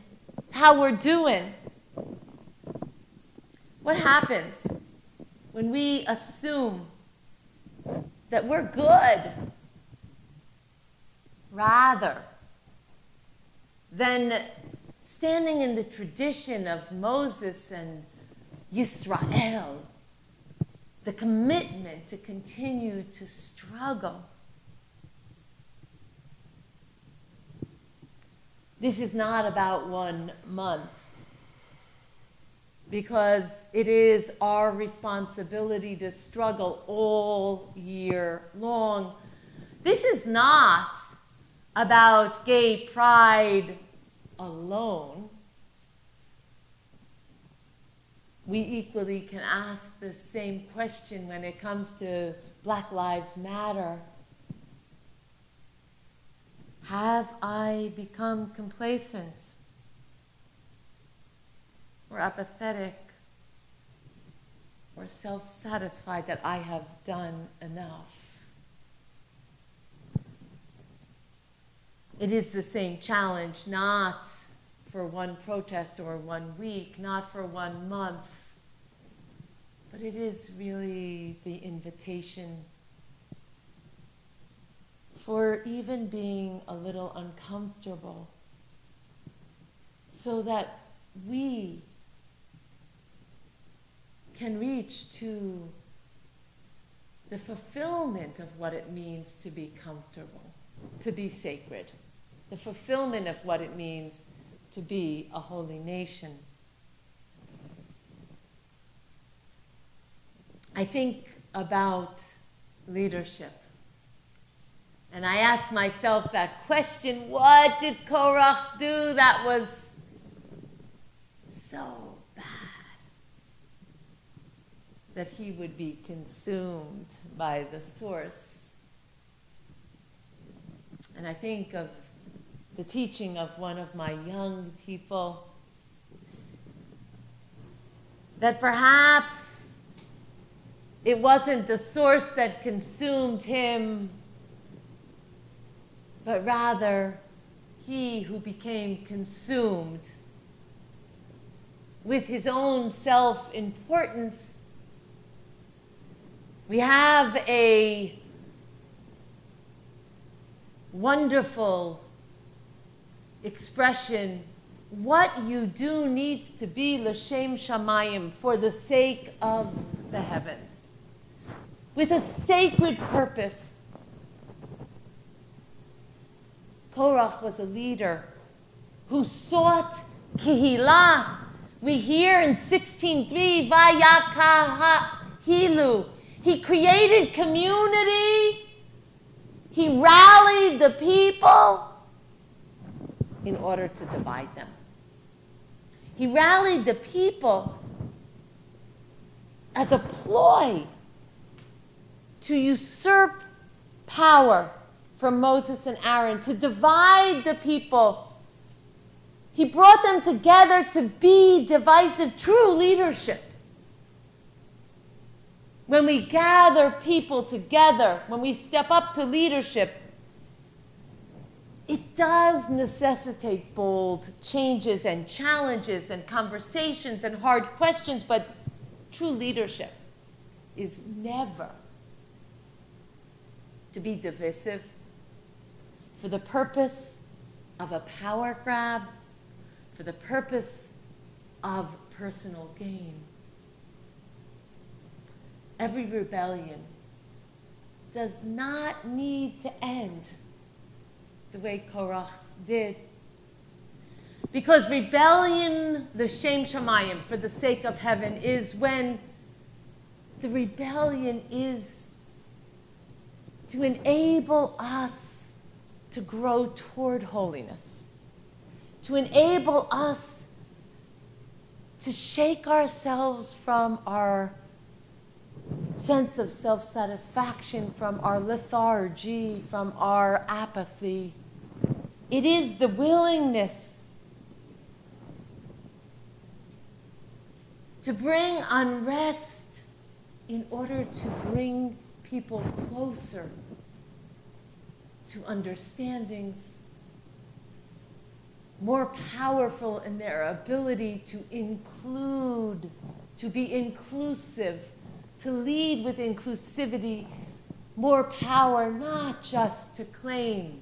how we're doing? What happens when we assume that we're good rather than standing in the tradition of Moses and Yisrael, the commitment to continue to struggle? This is not about 1 month, because it is our responsibility to struggle all year long. This is not about gay pride alone. We equally can ask the same question when it comes to Black Lives Matter. Have I become complacent or apathetic or self-satisfied that I have done enough? It is the same challenge, not for one protest or 1 week, not for 1 month, but it is really the invitation for even being a little uncomfortable, so that we can reach to the fulfillment of what it means to be comfortable, to be sacred, the fulfillment of what it means to be a holy nation. I think about leadership. And I ask myself that question, what did Korach do that was so bad that he would be consumed by the source? And I think of the teaching of one of my young people, that perhaps it wasn't the source that consumed him, but rather he who became consumed with his own self-importance. We have a wonderful expression, what you do needs to be l'shem shamayim, for the sake of the heavens, with a sacred purpose. Korach was a leader who sought kehillah. We hear in 16:3, vayakahilu. He created community. He rallied the people in order to divide them. He rallied the people as a ploy to usurp power from Moses and Aaron, to divide the people. He brought them together to be divisive. True leadership, when we gather people together, when we step up to leadership, it does necessitate bold changes and challenges and conversations and hard questions, but true leadership is never to be divisive for the purpose of a power grab, for the purpose of personal gain. Every rebellion does not need to end the way Korach did. Because rebellion, l'shem shamayim, for the sake of heaven, is when the rebellion is to enable us to grow toward holiness, to enable us to shake ourselves from our sense of self-satisfaction, from our lethargy, from our apathy. It is the willingness to bring unrest in order to bring people closer to understandings more powerful in their ability to include, to be inclusive, to lead with inclusivity, more power not just to claim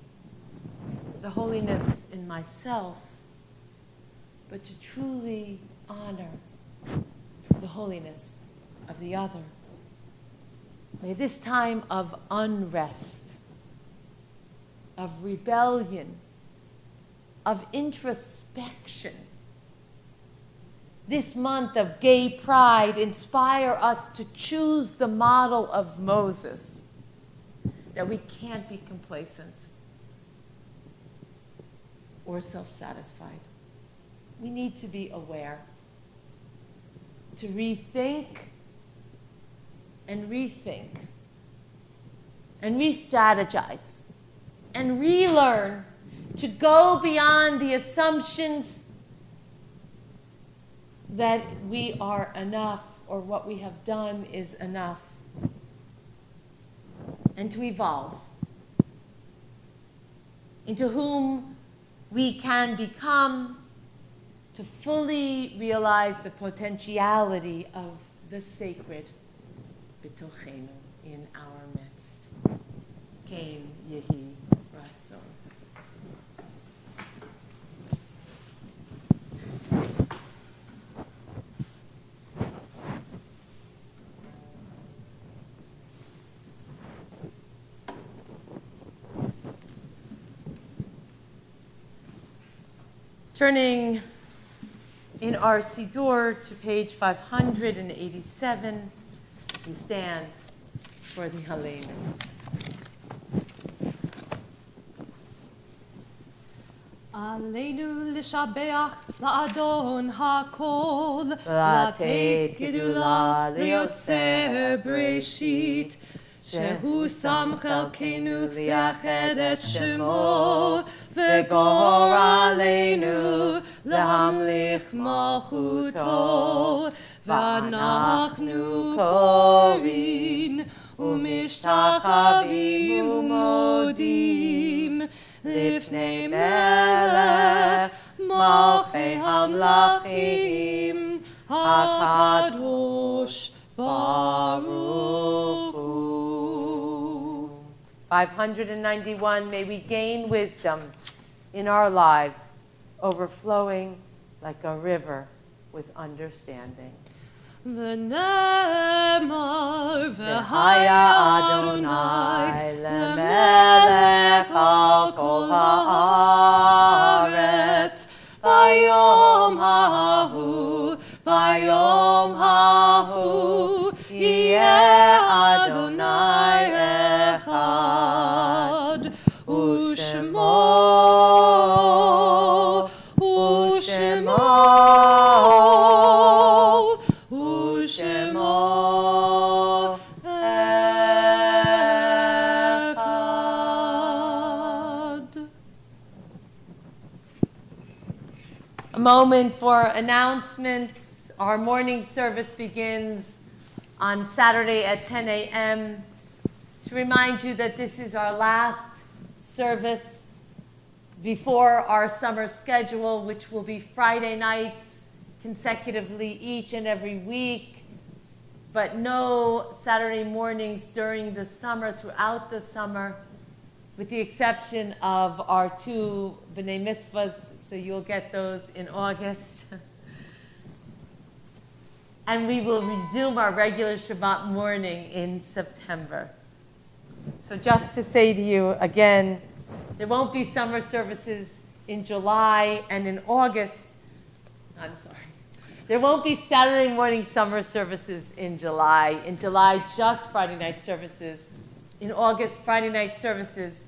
the holiness in myself, but to truly honor the holiness of the other. May this time of unrest, of rebellion, of introspection, this month of gay pride, inspire us to choose the model of Moses, that we can't be complacent or self-satisfied. We need to be aware, to rethink and rethink and re-strategize and relearn, to go beyond the assumptions that we are enough or what we have done is enough, and to evolve into whom we can become, to fully realize the potentiality of the sacred b'tochenu, in our midst. Kain Yehi Ratzon. Turning in our Siddur to page 587, we stand for the Hallelu. עלינו לשבח לאדון הכל, לתת גדולה ליוצר בראשית, שהוא שם חלקנו לייחד את שמו, וגור עלינו להמליך מלכותו, ואנחנו קוראים ומשתחווים ומודים לפני מלך מלכי המלכים הקדוש ברוך הוא. 591, may we gain wisdom in our lives, overflowing like a river with understanding. ונאמר והיה אדוני למלך על כל הארץ ביום ההוא, ביום ההוא יהיה אדוני אחד ושמו A moment for announcements. Our morning service begins on Saturday at 10 a.m. To remind you that this is our last service before our summer schedule, which will be Friday nights consecutively each and every week, but no Saturday mornings during the summer, throughout the summer, with the exception of our 2 B'nai Mitzvahs, so you'll get those in August. And we will resume our regular Shabbat morning in September. So just to say to you again, there won't be summer services in July and in August. I'm sorry. There won't be Saturday morning summer services in July. In July, just Friday night services. In August, Friday night services,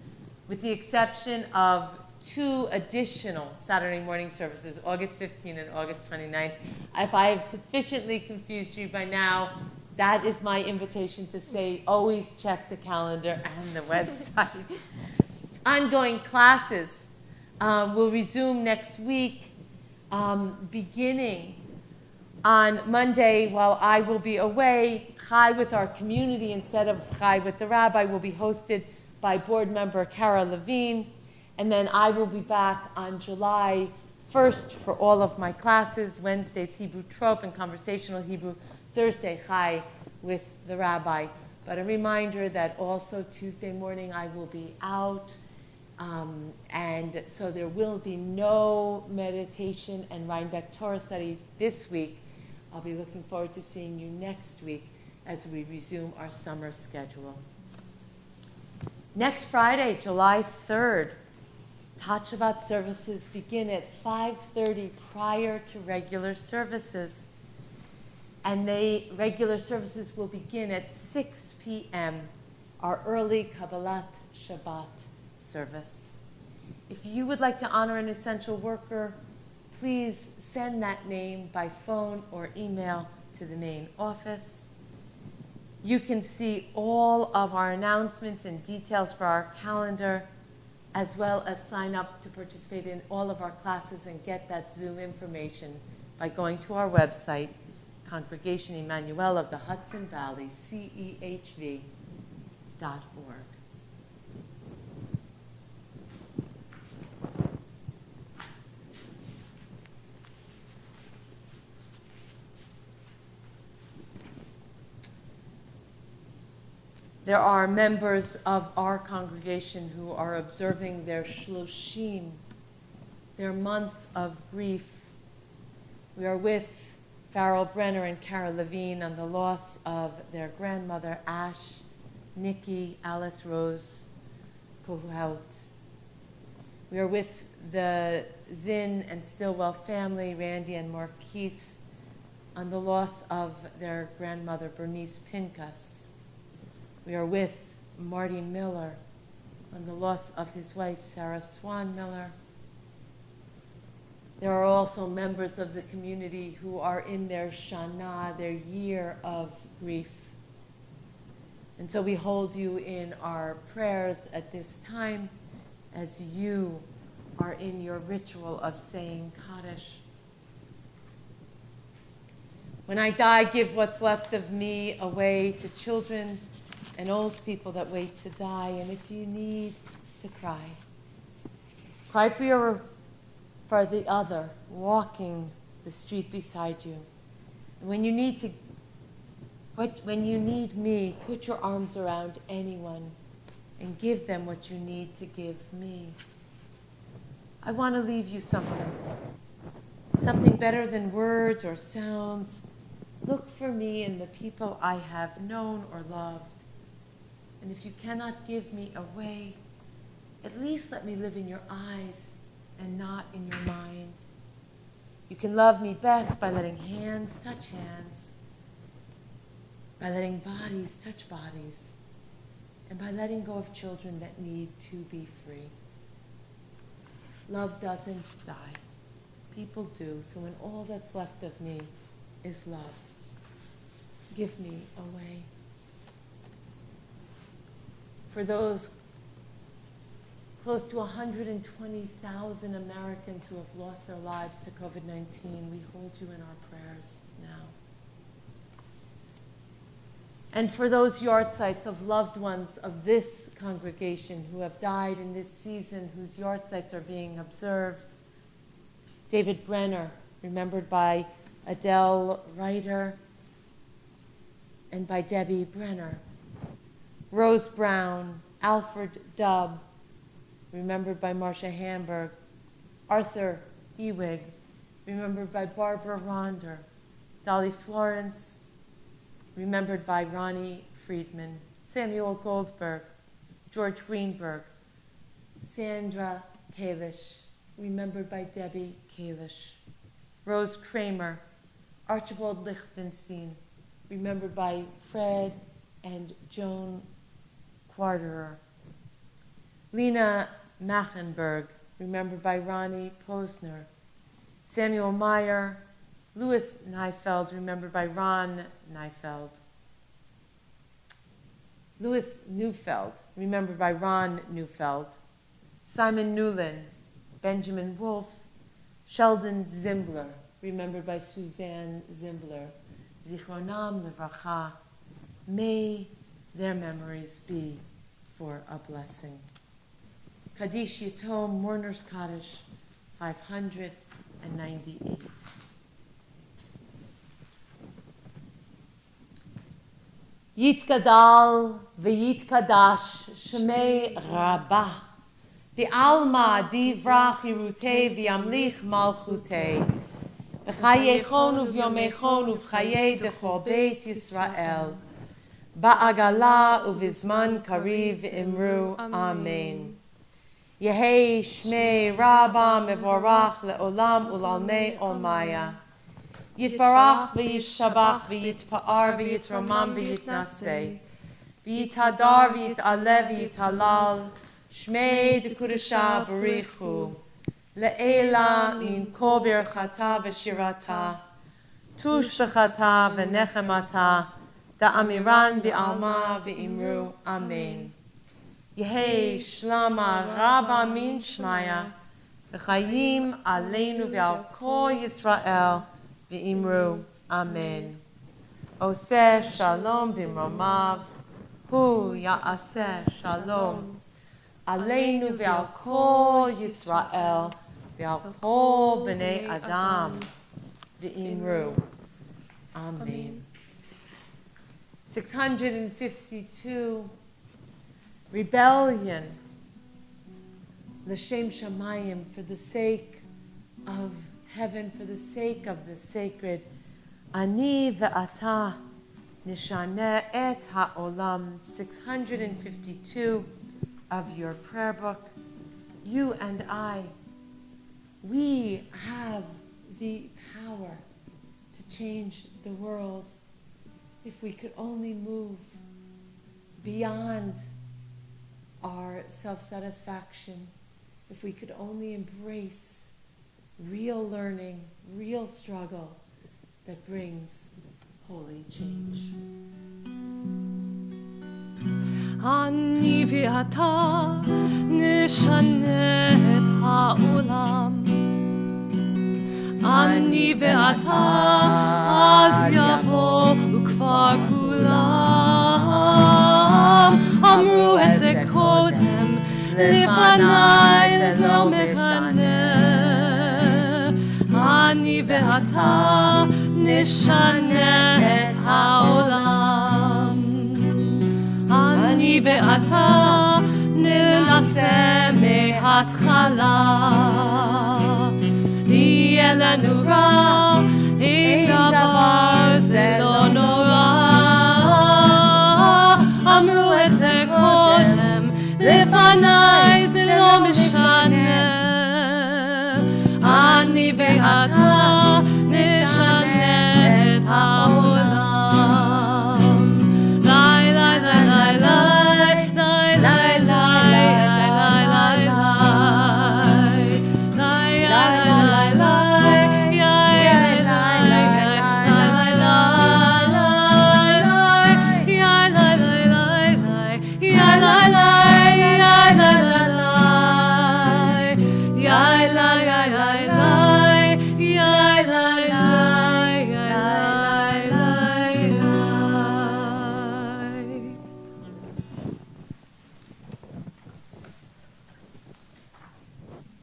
with the exception of 2 additional Saturday morning services, August 15th and August 29th. If I have sufficiently confused you by now, that is my invitation to say, always check the calendar and the website. Ongoing classes will resume next week, beginning on Monday. While I will be away, Chai with our community instead of Chai with the rabbi will be hosted by board member Cara Levine. And then I will be back on July 1st for all of my classes. Wednesdays, Hebrew Trope and Conversational Hebrew. Thursday, Chai with the rabbi. But a reminder that also Tuesday morning I will be out. And so there will be no meditation and Rhinebeck Torah study this week. I'll be looking forward to seeing you next week as we resume our summer schedule. Next Friday, July 3rd, Tat Shabbat services begin at 5:30 prior to regular services. And regular services will begin at 6 p.m., our early Kabbalat Shabbat service. If you would like to honor an essential worker, please send that name by phone or email to the main office. You can see all of our announcements and details for our calendar, as well as sign up to participate in all of our classes and get that Zoom information by going to our website, Congregation Emmanuel of the Hudson Valley, CEHV.org. There are members of our congregation who are observing their Shloshim, their month of grief. We are with Farrell Brenner and Cara Levine on the loss of their grandmother, Ash, Nikki, Alice Rose, Kohuhout. We are with the Zinn and Stillwell family, Randy and Marquise, on the loss of their grandmother, Bernice Pincus. We are with Marty Miller on the loss of his wife, Sarah Swan Miller. There are also members of the community who are in their Shana, their year of grief. And so we hold you in our prayers at this time as you are in your ritual of saying Kaddish. When I die, give what's left of me away to children and old people that wait to die. And if you need to cry, cry for the other walking the street beside you. And when you need me, put your arms around anyone and give them what you need to give me. I want to leave you something better than words or sounds. Look for me in the people I have known or loved. And if you cannot give me away, at least let me live in your eyes and not in your mind. You can love me best by letting hands touch hands, by letting bodies touch bodies, and by letting go of children that need to be free. Love doesn't die. People do, so when all that's left of me is love, give me away. For those close to 120,000 Americans who have lost their lives to COVID-19, we hold you in our prayers now. And for those yard sites of loved ones of this congregation who have died in this season, whose yard sites are being observed, David Brenner, remembered by Adele Ryder and by Debbie Brenner. Rose Brown, Alfred Dubb, remembered by Marcia Hamburg. Arthur Ewig, remembered by Barbara Ronder. Dolly Florence, remembered by Ronnie Friedman. Samuel Goldberg, George Greenberg. Sandra Kalish, remembered by Debbie Kalish. Rose Kramer, Archibald Lichtenstein, remembered by Fred and Joan Quarterer. Lena Machenberg, remembered by Ronnie Posner. Samuel Meyer, Louis Neifeld, remembered by Ron Neifeld. Louis Neufeld, remembered by Ron Neufeld. Simon Newlin, Benjamin Wolfe. Sheldon Zimbler, remembered by Suzanne Zimbler. Zichronam Livracha. May their memories be for a blessing. Kaddish Yatom, Mourner's Kaddish, 598. Yitkadal v'yitkadash shmei Rabbah v'alma divrach yirutei v'yamlich malchutei v'chayechon uv'yomechon uv'chayei dechol beit Yisrael ba'agala uv'zman kariv imru amen. Yehei shmei Rabbah mevorach le'olam ulalmei olmaya. Yitbarach v'yishabach v'yitpa'ar v'yitramam v'yitnaseh v'yitadar v'yit'aleh v'yithalal shmei d'kudesha barichu le'ela min kol birchata v'shirata tush b'chata v'nechemata da'amiran b'alma v'imru amen. Yehei shlama Rabbah min shmaya v'chayim aleinu v'al kol Yisrael v'imru amen. Oseh shalom b'mromav hu ya'aseh shalom aleinu v'al kol Yisrael v'al kol b'nei Adam v'imru amen. 652, rebellion, l'shem shamayim, for the sake of heaven, for the sake of the sacred. Ani ve'ata nishaneh et ha'olam, 652 of your prayer book. you and I, we have the power to change the world if we could only move beyond our self-satisfaction, if we could only embrace real learning, real struggle that brings holy change. אני ואתה נשנה את העולם. אני ואתה אז יבואו כבר כולם. אמרו את זה קודם, לפניי זה לא משנה. אני ואתה נשנה את העולם. אני ואתה ננסה מההתחלה. יהיה לנו רע, אין דבר זה לא נורא. אמרו את זה קודם, לפניי זה לא משנה. אני ואתה נשנה את העולם.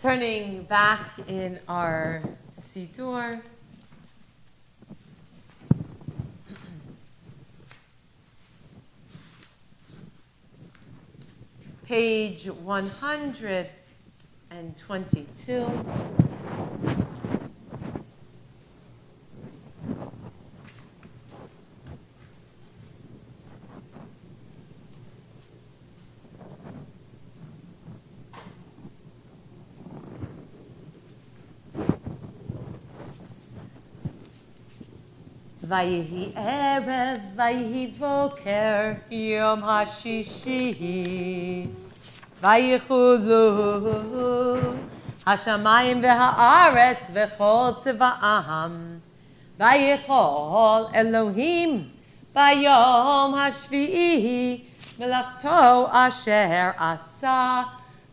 Turning back in our Siddur, page 122. ויהי ערב, ויהי בוקר, יום השישי. ויחולו השמיים והארץ וכל צבאם. ויכל אלוהים ביום השביעי מלאכתו אשר עשה.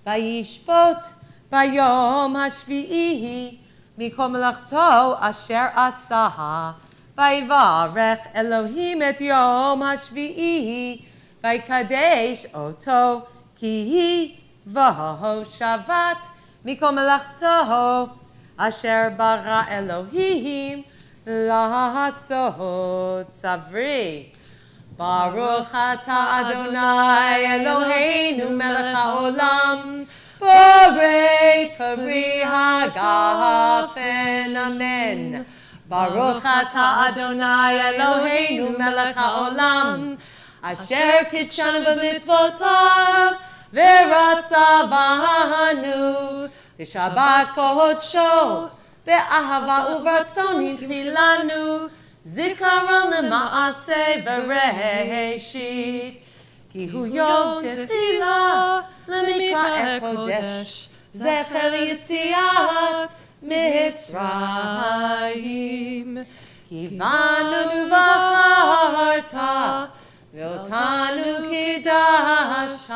וישפוט ביום השביעי מכל מלאכתו אשר עשה. ויברך אלוהים את יום השביעי, ויקדש אותו, כי היא בו שבת מכל מלאכתו, אשר ברא אלוהים לעשות. סברי. ברוך אתה אדוני אלוהינו מלך העולם, בורא פרי הגפן, אמן. ברוך אתה אדוני אלוהינו מלך העולם, אשר קידשנו במצוותיו ורצה בנו בשבת קודשו, באהבה וברצון הנחילנו, זיכרון למעשה בראשית. כי הוא יום תחילה למקרא קודש, זכר ליציאת מצרים. כי בנו בחרת ואותנו קידשת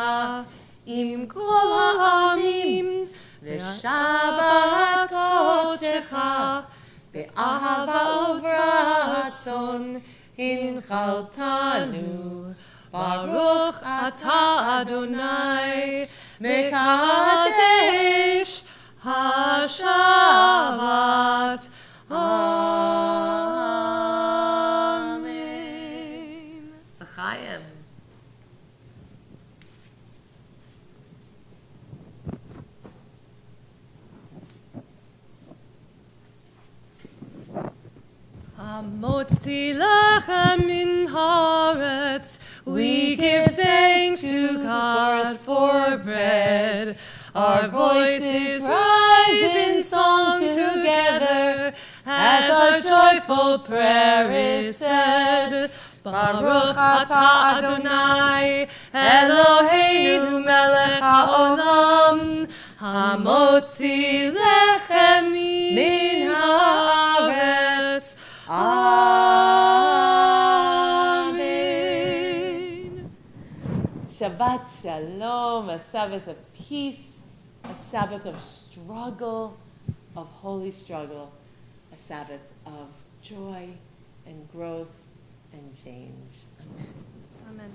עם כל העמים, ושבת קודשך באהבה וברצון הנחלתנו. ברוך אתה אדוני מקדש השבת. אמן. לחיים. Hamotzi lechem min haaretz, we give thanks to God for bread. Our voices rise in song together as our joyful prayer is said. Baruch atah Adonai Eloheinu melech haolam hamotzi lechem min haaretz. Amen. Shabbat Shalom, a Sabbath of peace, a Sabbath of struggle, of holy struggle, a Sabbath of joy and growth and change. Amen. Amen.